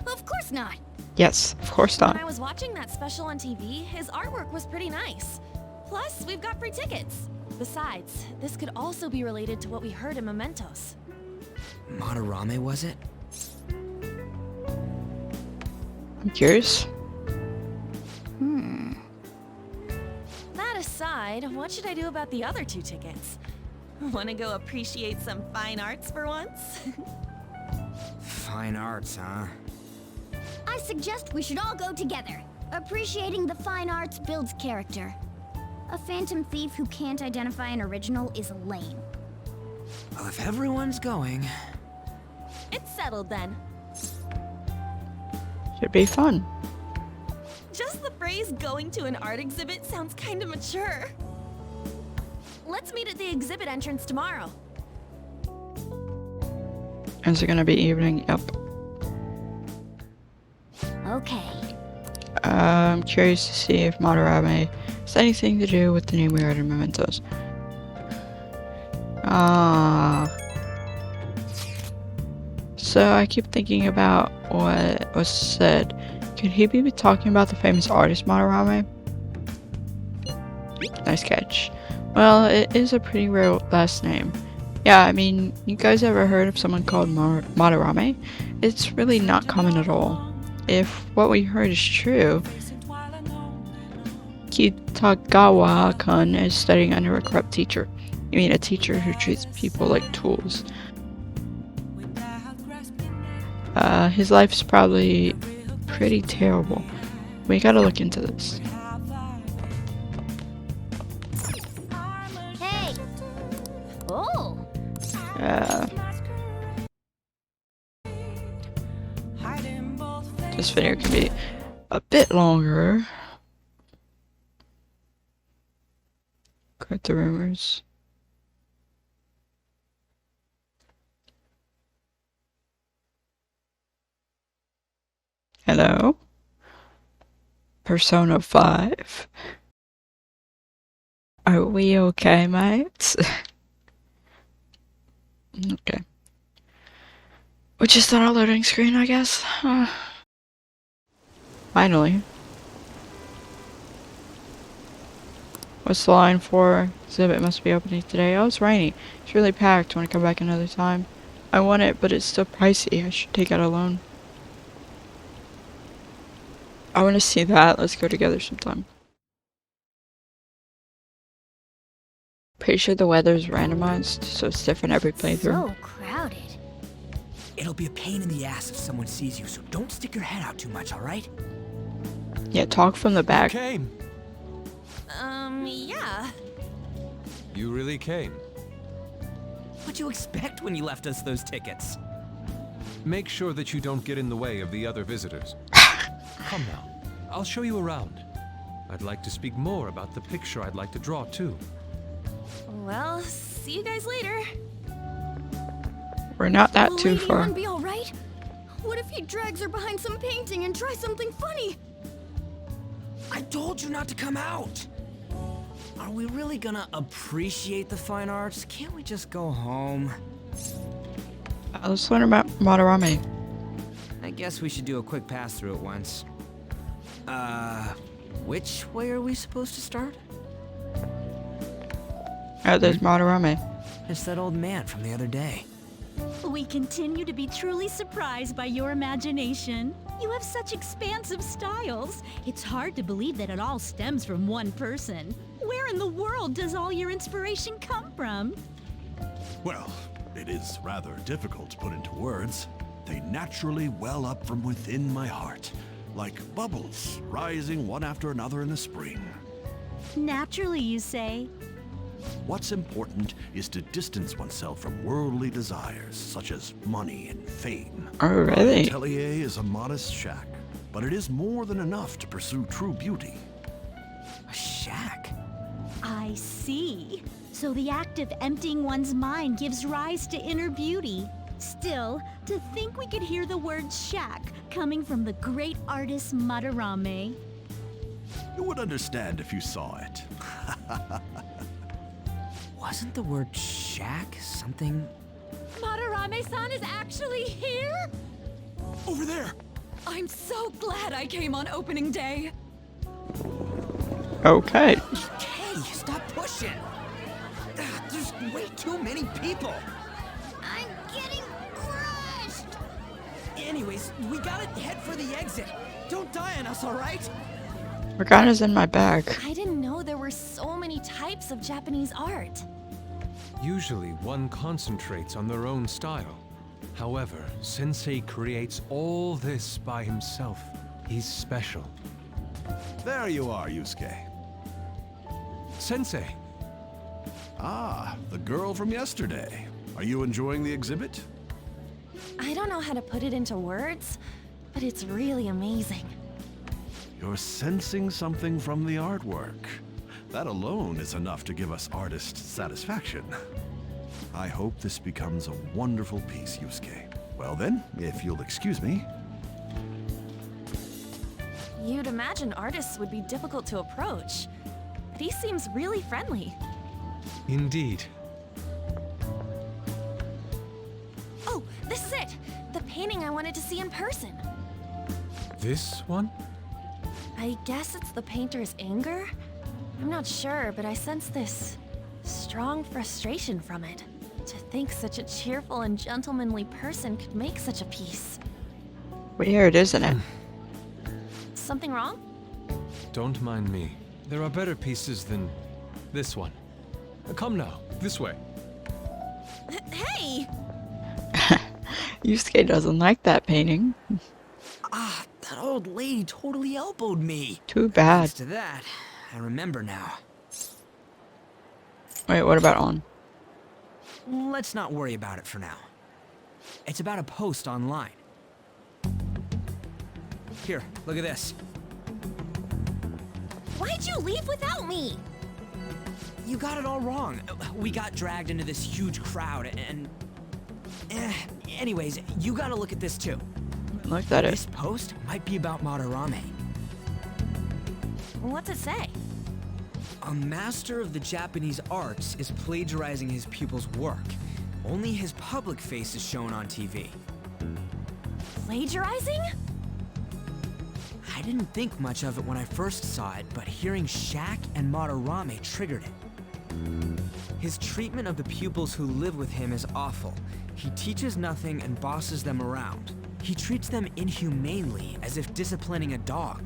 Of course not. Yes, of course not. When I was watching that special on TV, his artwork was pretty nice. Plus, we've got free tickets. Besides, this could also be related to what we heard in Mementos. Madarame, was it? I'm curious. That aside, what should I do about the other 2 tickets? Wanna go appreciate some fine arts for once? Fine arts, huh? I suggest we should all go together. Appreciating the fine arts builds character. A phantom thief who can't identify an original is lame. Well, if everyone's going... It's settled then. Should be fun. Just the phrase going to an art exhibit sounds kinda mature. Let's meet at the exhibit entrance tomorrow. Is it gonna be evening? Yep. Okay. I'm curious to see if Madarame has anything to do with the new weird mementos. So I keep thinking about what was said. Could he be talking about the famous artist Madarame? Nice catch. Well, it is a pretty rare last name. Yeah, I mean, you guys ever heard of someone called Madarame? It's really not common at all. If what we heard is true, Kitagawa-kun is studying under a corrupt teacher. You mean a teacher who treats people like tools. His life's probably pretty terrible. We gotta look into this. Hey! Oh! This video can be a bit longer. Quite the rumors. Hello? Persona 5? Are we okay, mates? Okay. Which is not a loading screen, I guess. Finally. What's the line for? Exhibit must be opening today. Oh, it's rainy. It's really packed. Want to come back another time? I want it, but it's still pricey. I should take out a loan. I want to see that. Let's go together sometime. Pretty sure the weather's randomized, so it's different every playthrough. So crowded. It'll be a pain in the ass if someone sees you, so don't stick your head out too much, alright? Yeah, talk from the back. Came. Yeah. You really came. What'd you expect when you left us those tickets? Make sure that you don't get in the way of the other visitors. Come now. I'll show you around. I'd like to speak more about the picture I'd like to draw, too. Well, see you guys later. We're not that Will too Lady far. Ann be alright? What if he drags her behind some painting and tries something funny? I told you not to come out! Are we really gonna appreciate the fine arts? Can't we just go home? Let's learn about Madarame. I guess we should do a quick pass through it once. Which way are we supposed to start? Oh, there's Madarame. It's that old man from the other day. We continue to be truly surprised by your imagination. You have such expansive styles. It's hard to believe that it all stems from one person. Where in the world does all your inspiration come from? Well, it is rather difficult to put into words. They naturally well up from within my heart, like bubbles rising one after another in the spring. Naturally, you say? What's important is to distance oneself from worldly desires, such as money and fame. Oh, really? My atelier is a modest shack, but it is more than enough to pursue true beauty. A shack? I see. So the act of emptying one's mind gives rise to inner beauty. Still, to think we could hear the word shack coming from the great artist Madarame. You would understand if you saw it. Wasn't the word shack something? Madarame-san is actually here? Over there! I'm so glad I came on opening day. Okay. Hey, stop pushing! There's way too many people! I'm getting crushed! Anyways, we gotta head for the exit. Don't die on us, alright? Morgana's in my bag. I didn't know there were so many types of Japanese art. Usually, one concentrates on their own style. However, Sensei creates all this by himself. He's special. There you are, Yusuke. Sensei! Ah, the girl from yesterday. Are you enjoying the exhibit? I don't know how to put it into words, but it's really amazing. You're sensing something from the artwork. That alone is enough to give us artist satisfaction. I hope this becomes a wonderful piece, Yusuke. Well then, if you'll excuse me. You'd imagine artists would be difficult to approach, but he seems really friendly. Indeed. Oh, this is it! The painting I wanted to see in person. This one? I guess it's the painter's anger? I'm not sure, but I sense this strong frustration from it. To think such a cheerful and gentlemanly person could make such a piece. Weird, isn't it? Something wrong? Don't mind me. There are better pieces than this one. Come now, this way. Hey! Yusuke doesn't like that painting. Ah, that old lady totally elbowed me. Too bad. Thanks to that, I remember now. Wait, what about on? Let's not worry about it for now. It's about a post online. Here, look at this. Why'd you leave without me? You got it all wrong. We got dragged into this huge crowd and... anyways, you gotta look at this too. Look at it. This post might be about Madarame. What's it say? A master of the Japanese arts is plagiarizing his pupil's work. Only his public face is shown on TV. Plagiarizing? I didn't think much of it when I first saw it, but hearing Shaq and Madarame triggered it. His treatment of the pupils who live with him is awful. He teaches nothing and bosses them around. He treats them inhumanely, as if disciplining a dog.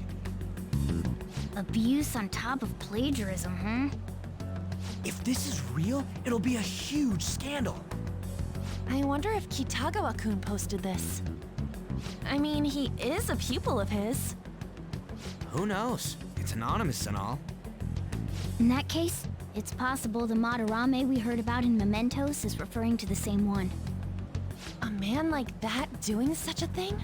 Abuse on top of plagiarism, huh? If this is real, it'll be a huge scandal. I wonder if Kitagawa-kun posted this. I mean, he is a pupil of his. Who knows? It's anonymous and all. In that case, it's possible the Madarame we heard about in Mementos is referring to the same one. A man like that doing such a thing?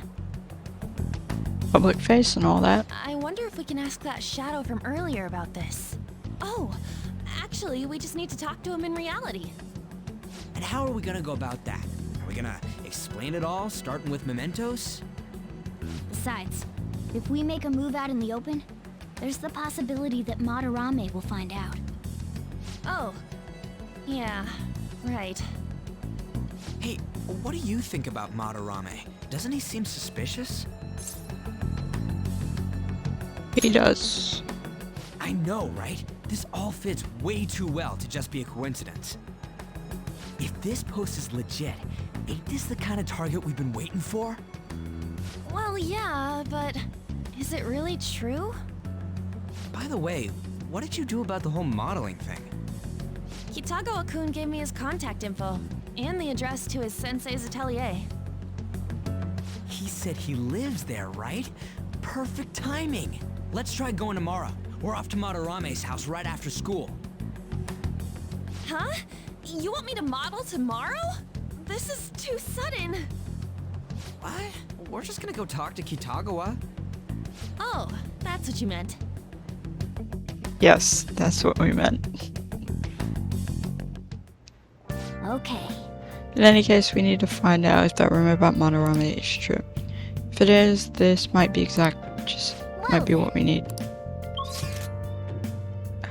Public face and all that. I wonder if we can ask that shadow from earlier about this. Oh, actually, we just need to talk to him in reality. And how are we gonna go about that? Are we gonna explain it all, starting with Mementos? Besides, if we make a move out in the open, there's the possibility that Madarame will find out. Oh, yeah, right. Hey, what do you think about Madarame? Doesn't he seem suspicious? He does. I know, right? This all fits way too well to just be a coincidence. If this post is legit, ain't this the kind of target we've been waiting for? Well, yeah, but is it really true? By the way, what did you do about the whole modeling thing? Kitagawa-kun gave me his contact info and the address to his sensei's atelier. He said he lives there, right? Perfect timing. Let's try going tomorrow. We're off to Madarame's house right after school. Huh? You want me to model tomorrow? This is too sudden. What? We're just gonna go talk to Kitagawa. Oh, that's what you meant. Yes, that's what we meant. Okay. In any case, we need to find out if that rumor about Madarame is true. If it is, this might be might be what we need.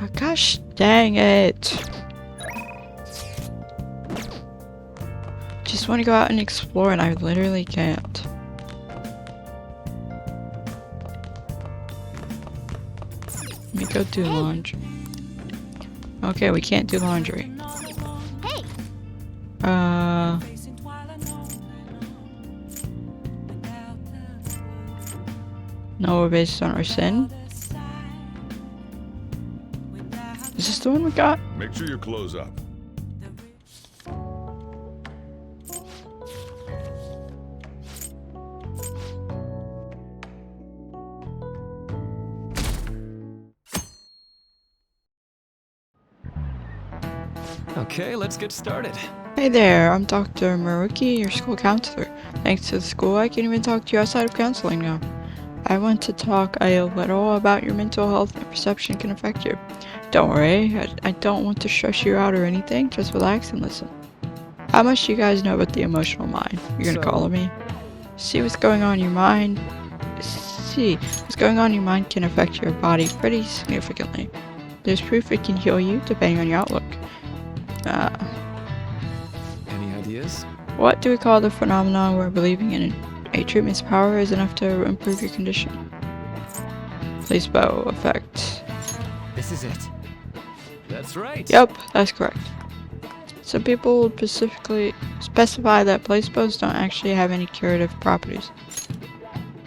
Oh, gosh dang it! Just want to go out and explore and I literally can't. Let me go do laundry. Okay, we can't do laundry. Hey! No, we're based on our sin. Is this the one we got? Make sure you close up. Okay, let's get started. Hey there, I'm Dr. Maruki, your school counselor. Thanks to the school, I can even talk to you outside of counseling now. I want to talk a little about your mental health and perception can affect you. Don't worry, I don't want to stress you out or anything, just relax and listen. How much do you guys know about the emotional mind? You're gonna call me? See what's going on in your mind? What's going on in your mind can affect your body pretty significantly. There's proof it can heal you depending on your outlook. Any ideas? What do we call the phenomenon where believing in a treatment's power is enough to improve your condition? Placebo effect. This is it. That's right. Yep, that's correct. Some people would specify that placebos don't actually have any curative properties.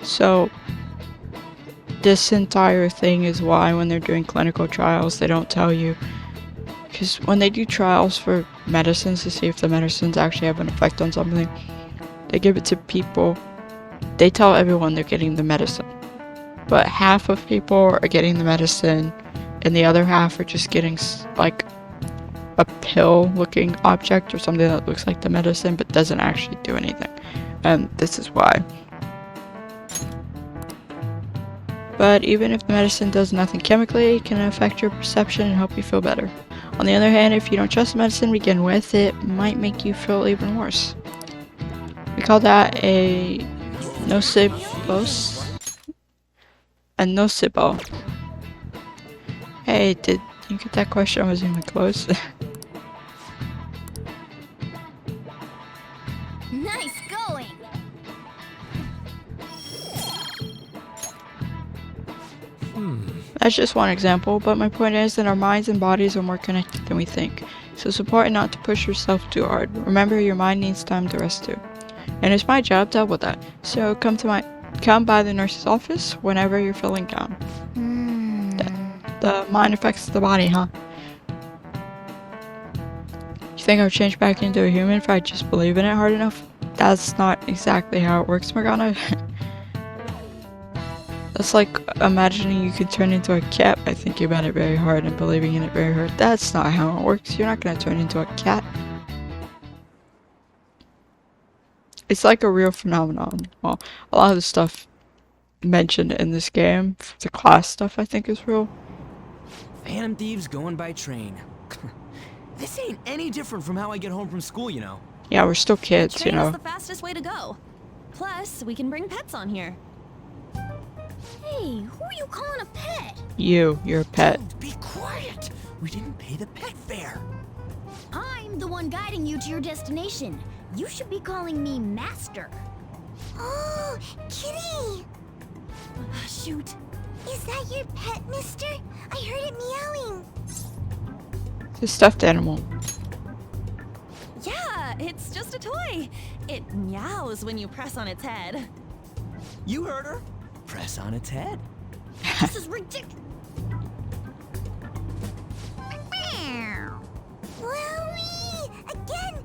So, this entire thing is why when they're doing clinical trials, they don't tell you. Because when they do trials for medicines to see if the medicines actually have an effect on something, they give it to people. They tell everyone they're getting the medicine. But half of people are getting the medicine, and the other half are just getting, like, a pill-looking object or something that looks like the medicine but doesn't actually do anything. And this is why. But even if the medicine does nothing chemically, it can affect your perception and help you feel better. On the other hand, if you don't trust the medicine to begin with, it might make you feel even worse. We call that a nocebo. Hey, did you get that question? I was even close. Nice going! That's just one example, but my point is that our minds and bodies are more connected than we think. So it's important not to push yourself too hard. Remember, your mind needs time to rest too. And it's my job to help with that. So come by the nurse's office whenever you're feeling down. The mind affects the body, huh? You think I would change back into a human if I just believe in it hard enough? That's not exactly how it works, Morgana. That's like imagining you could turn into a cat by thinking about it very hard and believing in it very hard. That's not how it works. You're not gonna turn into a cat. It's like a real phenomenon. Well, a lot of the stuff mentioned in this game, the class stuff, I think is real. Phantom thieves going by train. This ain't any different from how I get home from school, you know. Yeah, we're still kids, you Train know. is the fastest way to go. Plus, we can bring pets on here. Hey, who are you calling a pet? You're a pet. Be quiet! We didn't pay the pet fare. I'm the one guiding you to your destination. You should be calling me Master. Oh, Kitty! Shoot. Is that your pet, mister? I heard it meowing. It's a stuffed animal. Yeah, it's just a toy. It meows when you press on its head. You heard her. Press on its head. This is ridiculous. Wowie! Again!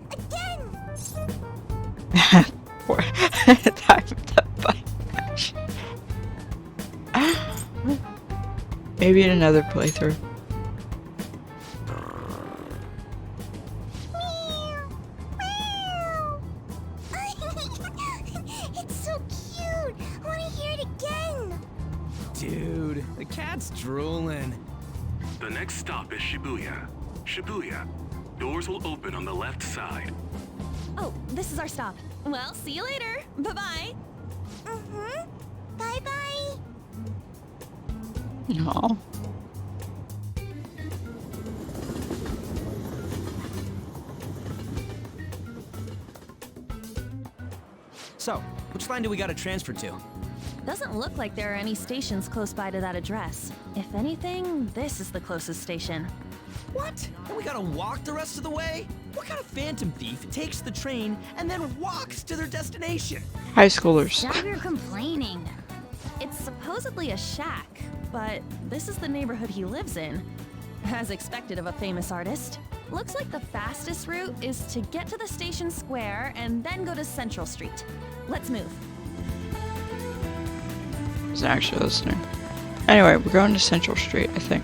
Maybe in another playthrough. It's so cute. I want to hear it again. Dude, the cat's drooling. The next stop is Shibuya. Shibuya. Doors will open on the left side. Oh, this is our stop. Well, see you later. Bye-bye. Bye-bye. Aw. So, which line do we gotta transfer to? Doesn't look like there are any stations close by to that address. If anything, this is the closest station. What? And we gotta walk the rest of the way? What kind of phantom thief takes the train and then walks to their destination? High schoolers. Stop your complaining. It's supposedly a shack, but this is the neighborhood he lives in. As expected of a famous artist. Looks like the fastest route is to get to the station square and then go to Central Street. Let's move. I was actually listening. Anyway, we're going to Central Street, I think.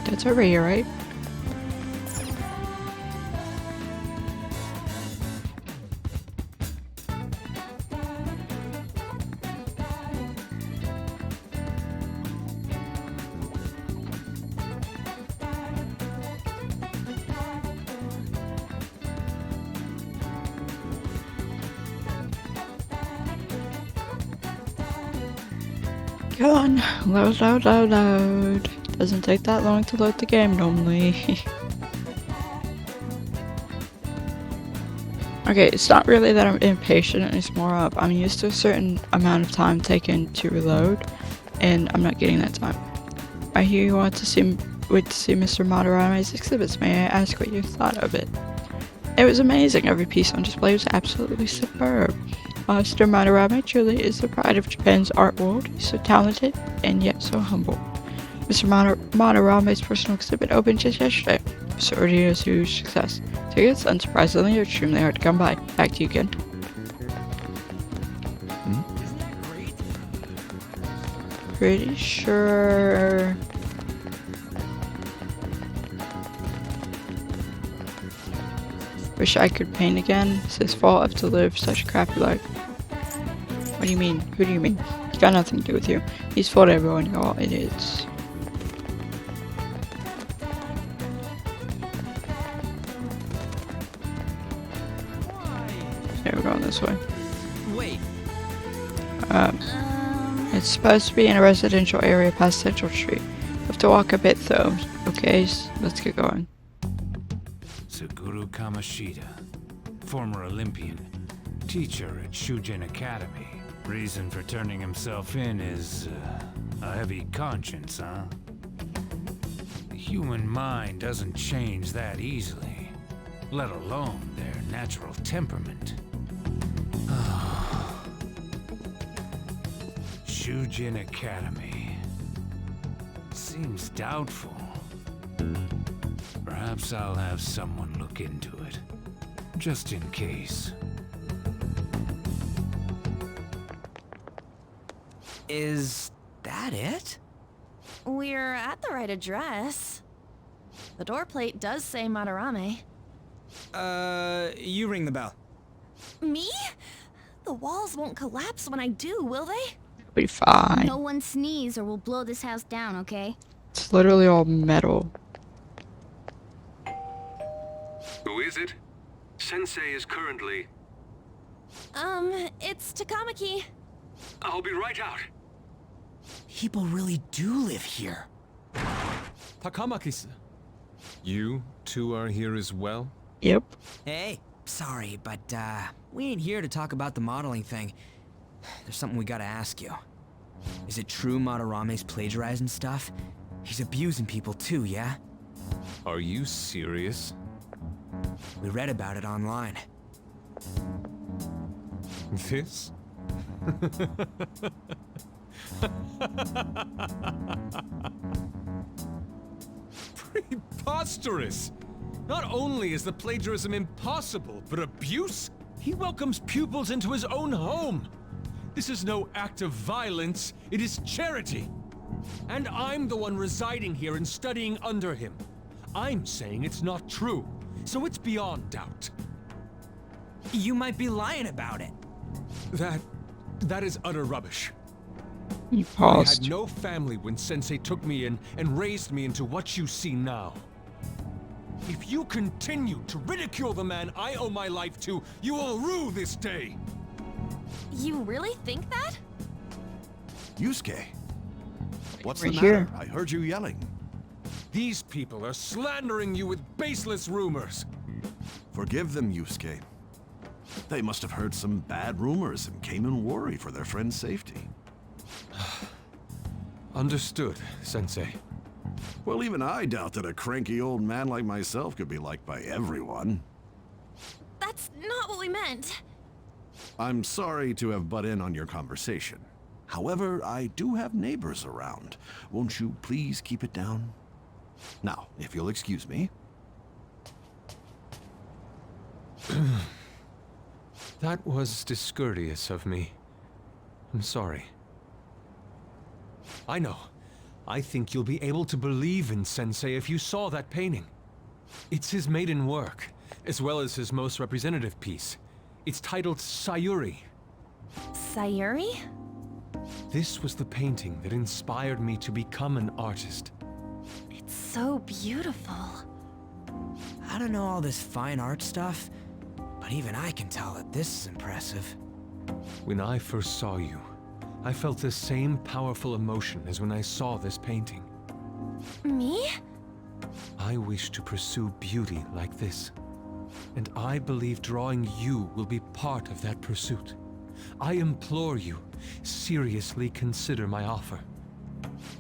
That's over here, right? Come on, load. Doesn't take that long to load the game normally. Okay, it's not really that I'm impatient, it's more of I'm used to a certain amount of time taken to reload, and I'm not getting that time. I hear you want to see Mr. Madarame's exhibits. May I ask what you thought of it? It was amazing. Every piece on display was absolutely superb. Mr. Madarame truly is the pride of Japan's art world. He's so talented and yet so humble. Mr. Madarame's personal exhibit opened just yesterday. It's already a huge success. Tickets, unsurprisingly, are extremely hard to come by. Back to you again. Pretty sure... Wish I could paint again. It's his fault I have to live such a crappy life. What do you mean? Who do you mean? It's got nothing to do with you. He's fault everyone, you're all idiots. Okay, we're going this way. Wait. It's supposed to be in a residential area past Central Street. We have to walk a bit though. Okay, so let's get going. Suguru Kamoshida, former Olympian, teacher at Shujin Academy. Reason for turning himself in is a heavy conscience, huh? The human mind doesn't change that easily, let alone their natural temperament. Shujin Academy. Seems doubtful. Perhaps I'll have someone look into it, just in case. Is that it? We're at the right address. The door plate does say Madarame. You ring the bell. Me? The walls won't collapse when I do, will they? Be fine. No one sneeze or we'll blow this house down, okay? It's literally all metal. Who is it? Sensei is currently... It's Takamaki. I'll be right out. People really do live here. Takamaki-san. You two are here as well? Yep. Hey, sorry, but we ain't here to talk about the modeling thing. There's something we gotta ask you. Is it true Madarame's plagiarizing stuff? He's abusing people too, yeah? Are you serious? We read about it online. This? Preposterous! Not only is the plagiarism impossible, but abuse? He welcomes pupils into his own home! This is no act of violence, it is charity! And I'm the one residing here and studying under him. I'm saying it's not true, so it's beyond doubt. You might be lying about it. That is utter rubbish. You paused. I had no family when Sensei took me in and raised me into what you see now. If you continue to ridicule the man I owe my life to, you will rue this day. You really think that? Yusuke, what's the Right matter? here. I heard you yelling. These people are slandering you with baseless rumors. Forgive them, Yusuke. They must have heard some bad rumors and came in worried for their friend's safety. Understood, Sensei. Well, even I doubt that a cranky old man like myself could be liked by everyone. That's not what we meant. I'm sorry to have butt in on your conversation. However, I do have neighbors around. Won't you please keep it down? Now, if you'll excuse me. That was discourteous of me. I'm sorry. I know. I think you'll be able to believe in Sensei if you saw that painting. It's his maiden work, as well as his most representative piece. It's titled Sayuri. Sayuri? This was the painting that inspired me to become an artist. It's so beautiful. I don't know all this fine art stuff, but even I can tell that this is impressive. When I first saw you, I felt the same powerful emotion as when I saw this painting. Me? I wish to pursue beauty like this. And I believe drawing you will be part of that pursuit. I implore you, seriously consider my offer.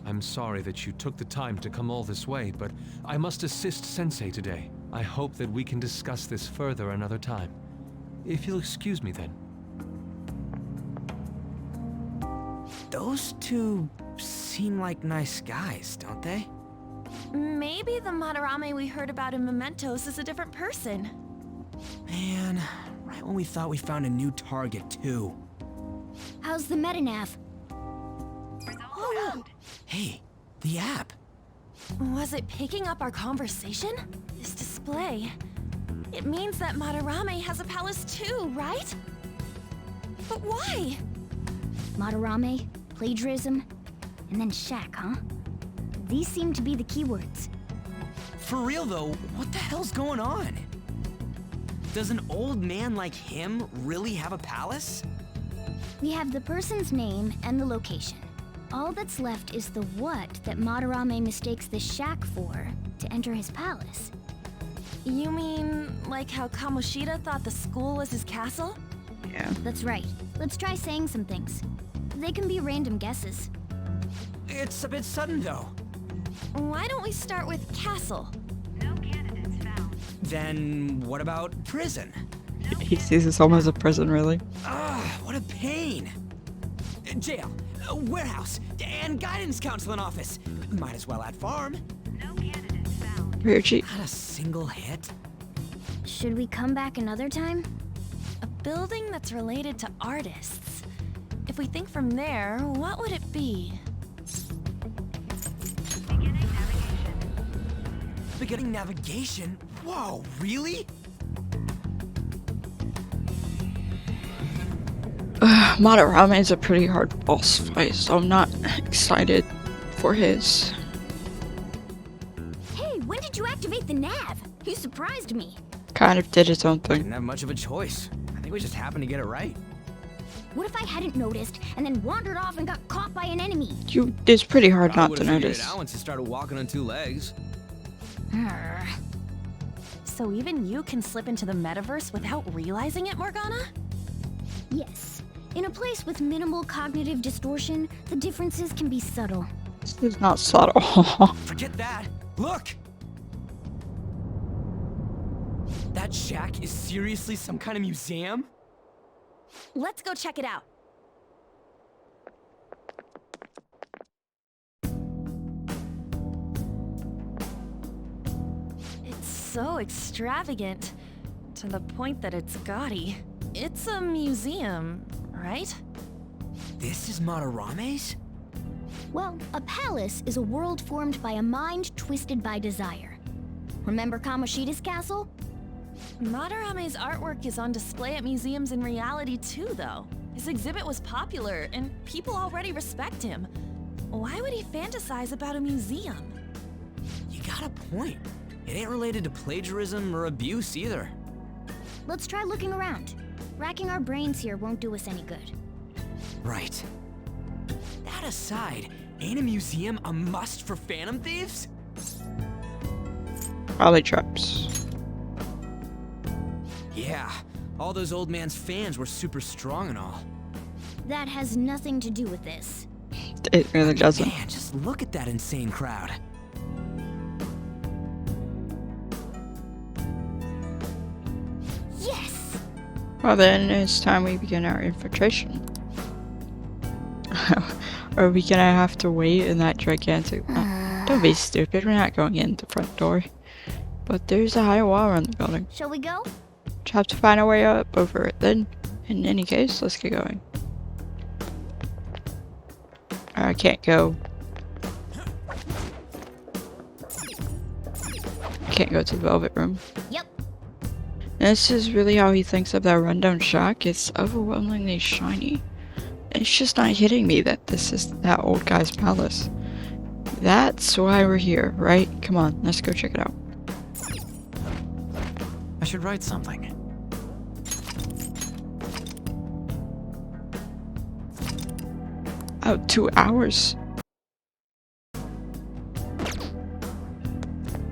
I'm sorry that you took the time to come all this way, but I must assist Sensei today. I hope that we can discuss this further another time. If you'll excuse me then. Those two seem like nice guys, don't they? Maybe the Madarame we heard about in Mementos is a different person. Man, right when we thought we found a new target, too. How's the metanav? Oh, Hey, the app. was it picking up our conversation? This display. It means that Madarame has a palace too, right? But why? Madarame, plagiarism, and then Shack, huh? These seem to be the keywords. For real though, what the hell's going on? Does an old man like him really have a palace? We have the person's name and the location. All that's left is the what that Madarame mistakes the shack for to enter his palace. You mean like how Kamoshida thought the school was his castle? Yeah. That's right. Let's try saying some things. They can be random guesses. It's a bit sudden though. Why don't we start with castle? Then what about prison? He sees this almost as a prison, really. Ah, what a pain. Jail, warehouse, and guidance counseling office. Might as well add farm. Ryuji. Not a single hit. Should we come back another time? A building that's related to artists. If we think from there, what would it be? Beginning navigation? Whoa, really? Madarame is a pretty hard boss fight, so I'm not excited for his. Hey, when did you activate the nav? You surprised me. Kind of did its own thing. Didn't have much of a choice. I think we just happened to get it right. What if I hadn't noticed and then wandered off and got caught by an enemy? It's pretty hard Probably not to would've figured notice. it out once you started walking on two legs. So even you can slip into the metaverse without realizing it, Morgana? Yes. In a place with minimal cognitive distortion, the differences can be subtle. This is not subtle. Forget that. Look! That shack is seriously some kind of museum? Let's go check it out. It's so extravagant, to the point that it's gaudy. It's a museum, right? This is Madarame's? Well, a palace is a world formed by a mind twisted by desire. Remember Kamoshida's castle? Madarame's artwork is on display at museums in reality too, though. His exhibit was popular, and people already respect him. Why would he fantasize about a museum? You got a point. It ain't related to plagiarism or abuse either. Let's try looking around. Racking our brains here won't do us any good. Right. That aside, ain't a museum a must for Phantom Thieves? Probably traps. Yeah, all those old man's fans were super strong and all. That has nothing to do with this. It really doesn't. Man, just look at that insane crowd. Yes! Well then, it's time we begin our infiltration. Are we gonna have to wait in that gigantic... Don't be stupid, we're not going in the front door. But there's a high wall around the building. Shall we go? Just have to find our way up over it then. In any case, let's get going. I can't go. Can't go to the Velvet Room. Yep. This is really how he thinks of that rundown shack. It's overwhelmingly shiny. It's just not hitting me that this is that old guy's palace. That's why we're here, right? Come on, let's go check it out. I should write something. About 2 hours.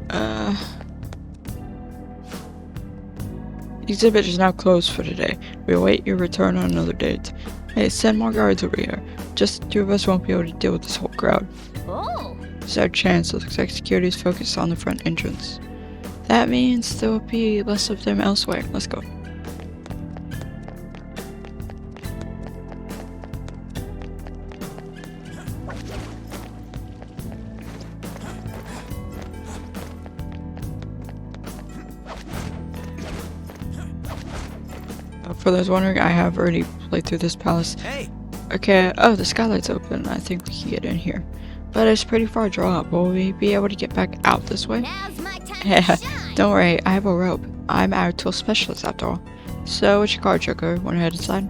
The exhibit is now closed for today. We await your return on another date. Hey, send more guards over here. Just the two of us won't be able to deal with this whole crowd. Oh! It's our chance. Looks like security is focused on the front entrance. That means there will be less of them elsewhere. Let's go. For those wondering, I have already played through this palace. Hey! Okay, oh, the skylight's open. I think we can get in here. But it's pretty far drop. Will we be able to get back out this way? Now's my time Yeah, to shine. don't worry, I have a rope. I'm our tool specialist after all. So, what's your card, Joker? Wanna head inside?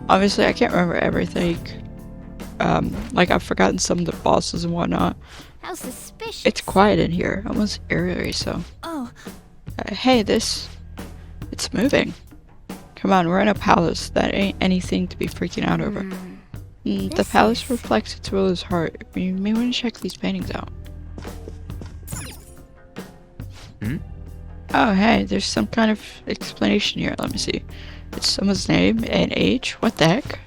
Obviously, I can't remember everything. Like I've forgotten some of the bosses and whatnot. How suspicious. It's quiet in here, almost eerily so. Oh. Hey, it's moving. Come on, we're in a palace. That ain't anything to be freaking out over. The palace reflects its ruler's heart. You may want to check these paintings out. Oh, hey, there's some kind of explanation here. Let me see. It's someone's name and age. What the heck?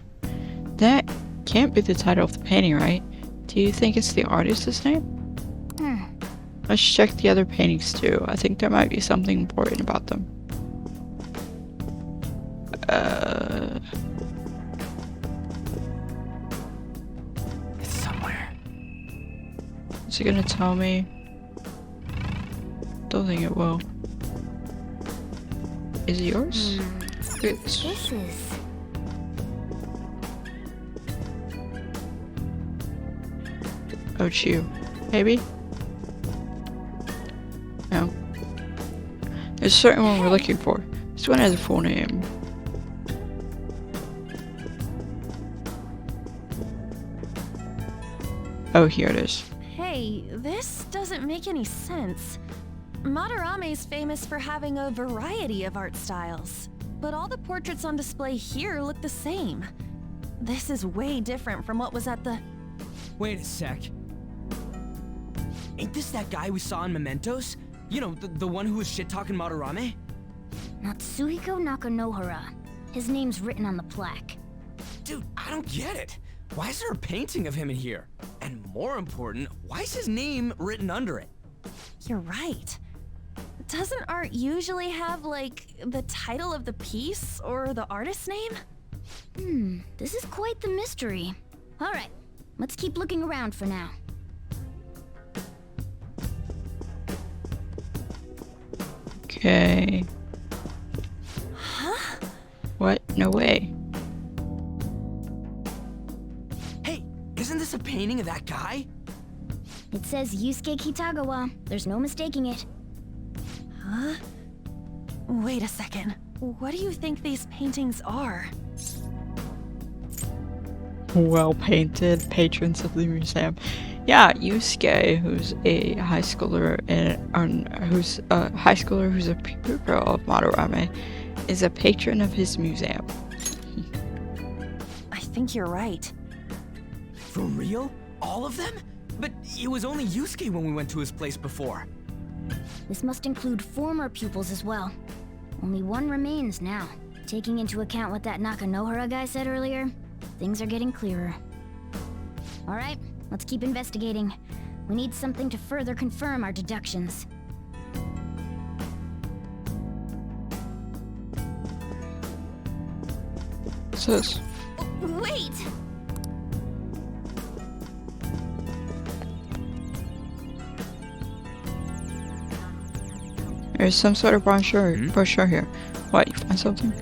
That can't be the title of the painting, right? Do you think it's the artist's name? Let's check the other paintings too. I think there might be something important about them. It's somewhere. Is it gonna tell me? Don't think it will. Is it yours? Wait, This is... Oh, it's you. Maybe? No. There's a certain one we're looking for. This one has a full name. Oh, here it is. Hey, this doesn't make any sense. Madarame's famous for having a variety of art styles, but all the portraits on display here look the same. This is way different from what was at the... Wait a sec. Ain't this that guy we saw in Mementos? You know, the one who was shit-talking Madarame? Natsuhiko Nakanohara. His name's written on the plaque. Dude, I don't get it. Why is there a painting of him in here? And more important, why is his name written under it? You're right. Doesn't art usually have, like, the title of the piece or the artist's name? This is quite the mystery. Alright, let's keep looking around for now. Okay. Huh? What? No way. Hey, isn't this a painting of that guy? It says Yusuke Kitagawa. There's no mistaking it. Huh? Wait a second. What do you think these paintings are? Well painted patrons of the museum. Yeah, Yusuke, who's a high schooler who's a pupil of Madarame, is a patron of his museum. I think you're right. For real? All of them? But it was only Yusuke when we went to his place before. This must include former pupils as well. Only one remains now. Taking into account what that Nakanohara guy said earlier, things are getting clearer. Alright, let's keep investigating. We need something to further confirm our deductions. What's this? Wait! There's some sort of brochure here. What, you find something?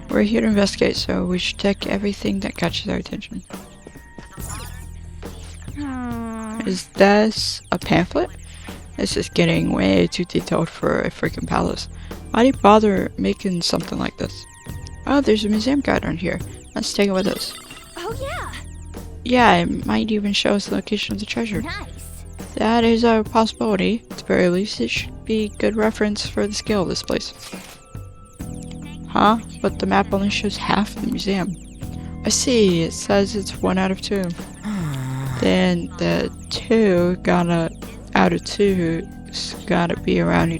We're here to investigate, so we should take everything that catches our attention. Is this a pamphlet? This is getting way too detailed for a freaking palace. Why do you bother making something like this? Oh, there's a museum guide on here. Let's take it with us. Oh yeah! Yeah, it might even show us the location of the treasure. Nice! That is a possibility. At the very least, it should be good reference for the scale of this place. Huh? But the map only shows half of the museum. I see, it says it's 1 out of 2. Then the 2 out of 2's gotta be around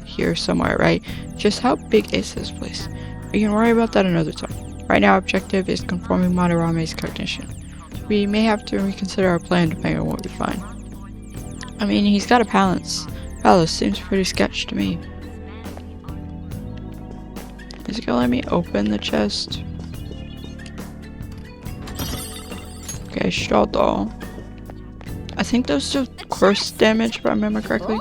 here somewhere, right? Just how big is this place? We can worry about that another time. Right now, our objective is confirming Madarame's cognition. We may have to reconsider our plan depending on what we find. I mean, he's got a palace. Palace seems pretty sketch to me. Is it gonna let me open the chest? Okay, straw doll. I think those do course damage if I remember correctly.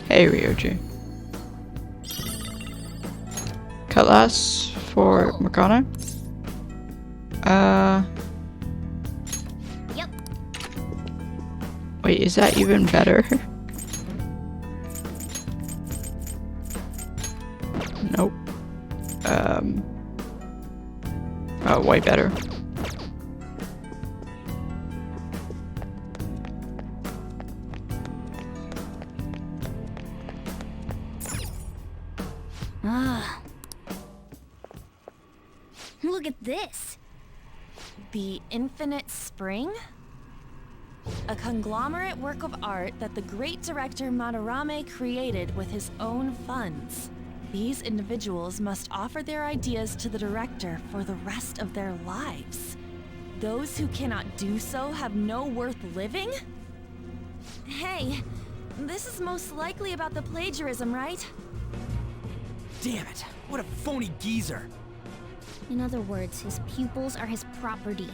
Hey Ryoji. Cutlass for Morgana. Yep. Wait, is that even better? Nope. Oh, way better. Ah. Look at this. The Infinite Spring? A conglomerate work of art that the great director Madarame created with his own funds. These individuals must offer their ideas to the director for the rest of their lives. Those who cannot do so have no worth living? Hey, this is most likely about the plagiarism, right? Damn it! What a phony geezer! In other words, his pupils are his property.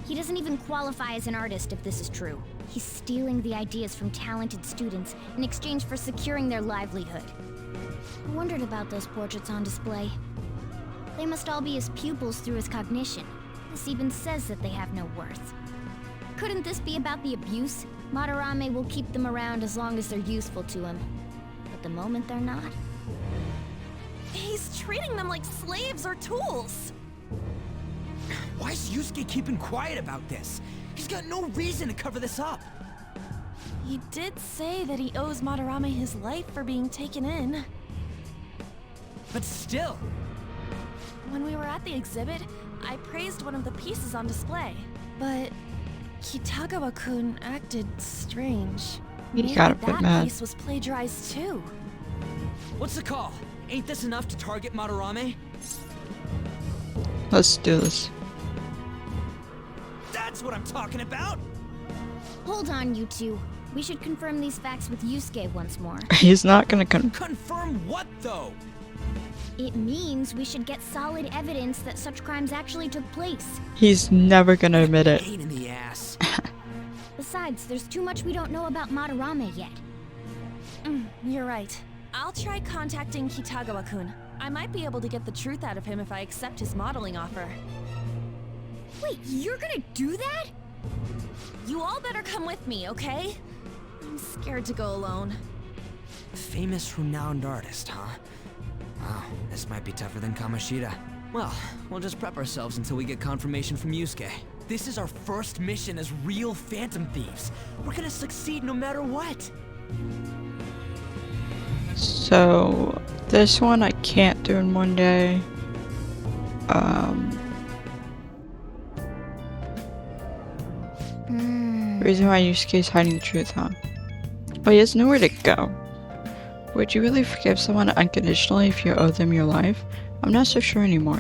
He doesn't even qualify as an artist if this is true. He's stealing the ideas from talented students in exchange for securing their livelihood. I wondered about those portraits on display. They must all be his pupils through his cognition. This even says that they have no worth. Couldn't this be about the abuse? Madarame will keep them around as long as they're useful to him. But the moment they're not... He's treating them like slaves or tools! Why is Yusuke keeping quiet about this? He's got no reason to cover this up. He did say that he owes Madarame his life for being taken in. But still... When we were at the exhibit, I praised one of the pieces on display. But Kitagawa-kun acted strange. He got a bit that mad. piece was plagiarized too. What's the call? Ain't this enough to target Madarame? Let's do this. That's what I'm talking about! Hold on, you two. We should confirm these facts with Yusuke once more. He's not gonna Confirm what, though? It means we should get solid evidence that such crimes actually took place. He's never gonna admit it. Pain in the ass. Besides, there's too much we don't know about Madarame yet. You're right. I'll try contacting Kitagawa-kun. I might be able to get the truth out of him if I accept his modeling offer. Wait, you're gonna do that? You all better come with me, okay? I'm scared to go alone. Famous, renowned artist, huh? Wow, this might be tougher than Kamoshida. Well, we'll just prep ourselves until we get confirmation from Yusuke. This is our first mission as real Phantom Thieves. We're gonna succeed no matter what. So, this one I can't do in one day. Reason why Yusuke's hiding the truth, huh? Oh, he has nowhere to go. Would you really forgive someone unconditionally if you owe them your life? I'm not so sure anymore.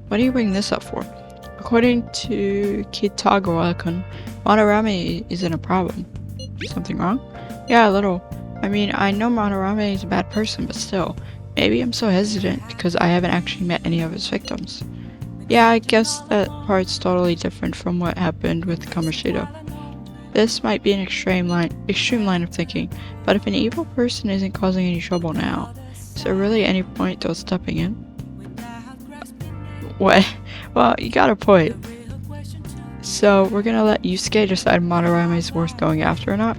What do you bring this up for? According to Kitagawa-kun, Madarame isn't a problem. Something wrong? Yeah, a little. I mean, I know Madarame is a bad person, but still. Maybe I'm so hesitant because I haven't actually met any of his victims. Yeah, I guess that part's totally different from what happened with Kamoshida. This might be an extreme line of thinking, but if an evil person isn't causing any trouble now, is there really any point to stepping in? What? Well, you got a point. So, we're gonna let Yusuke decide Madarame is worth going after or not?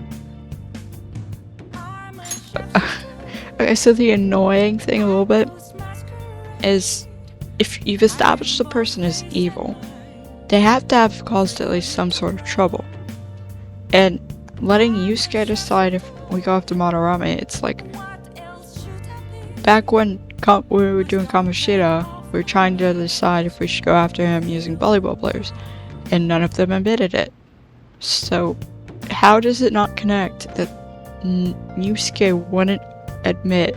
Okay, so the annoying thing a little bit is if you've established the person as evil, they have to have caused at least some sort of trouble. And letting Yusuke decide if we go after Madarame, it's like back when we were doing Kamoshida we're trying to decide if we should go after him using volleyball players, and none of them admitted it. So, how does it not connect that Yusuke wouldn't admit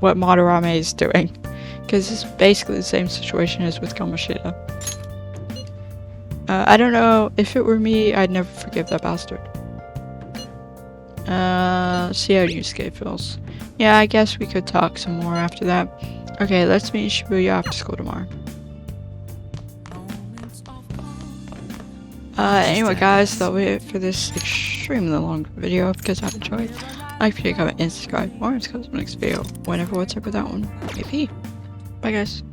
what Madarame is doing? Because it's basically the same situation as with Kamoshida. I don't know, if it were me, I'd never forgive that bastard. See how Yusuke feels. Yeah, I guess we could talk some more after that. Okay, let's meet in Shibuya after school tomorrow. Anyway guys, that'll be it for this extremely long video because I enjoyed. Like, if you comment, and subscribe. More, it's coming in the next video. Whenever, what's up with that one? Maybe. Bye guys.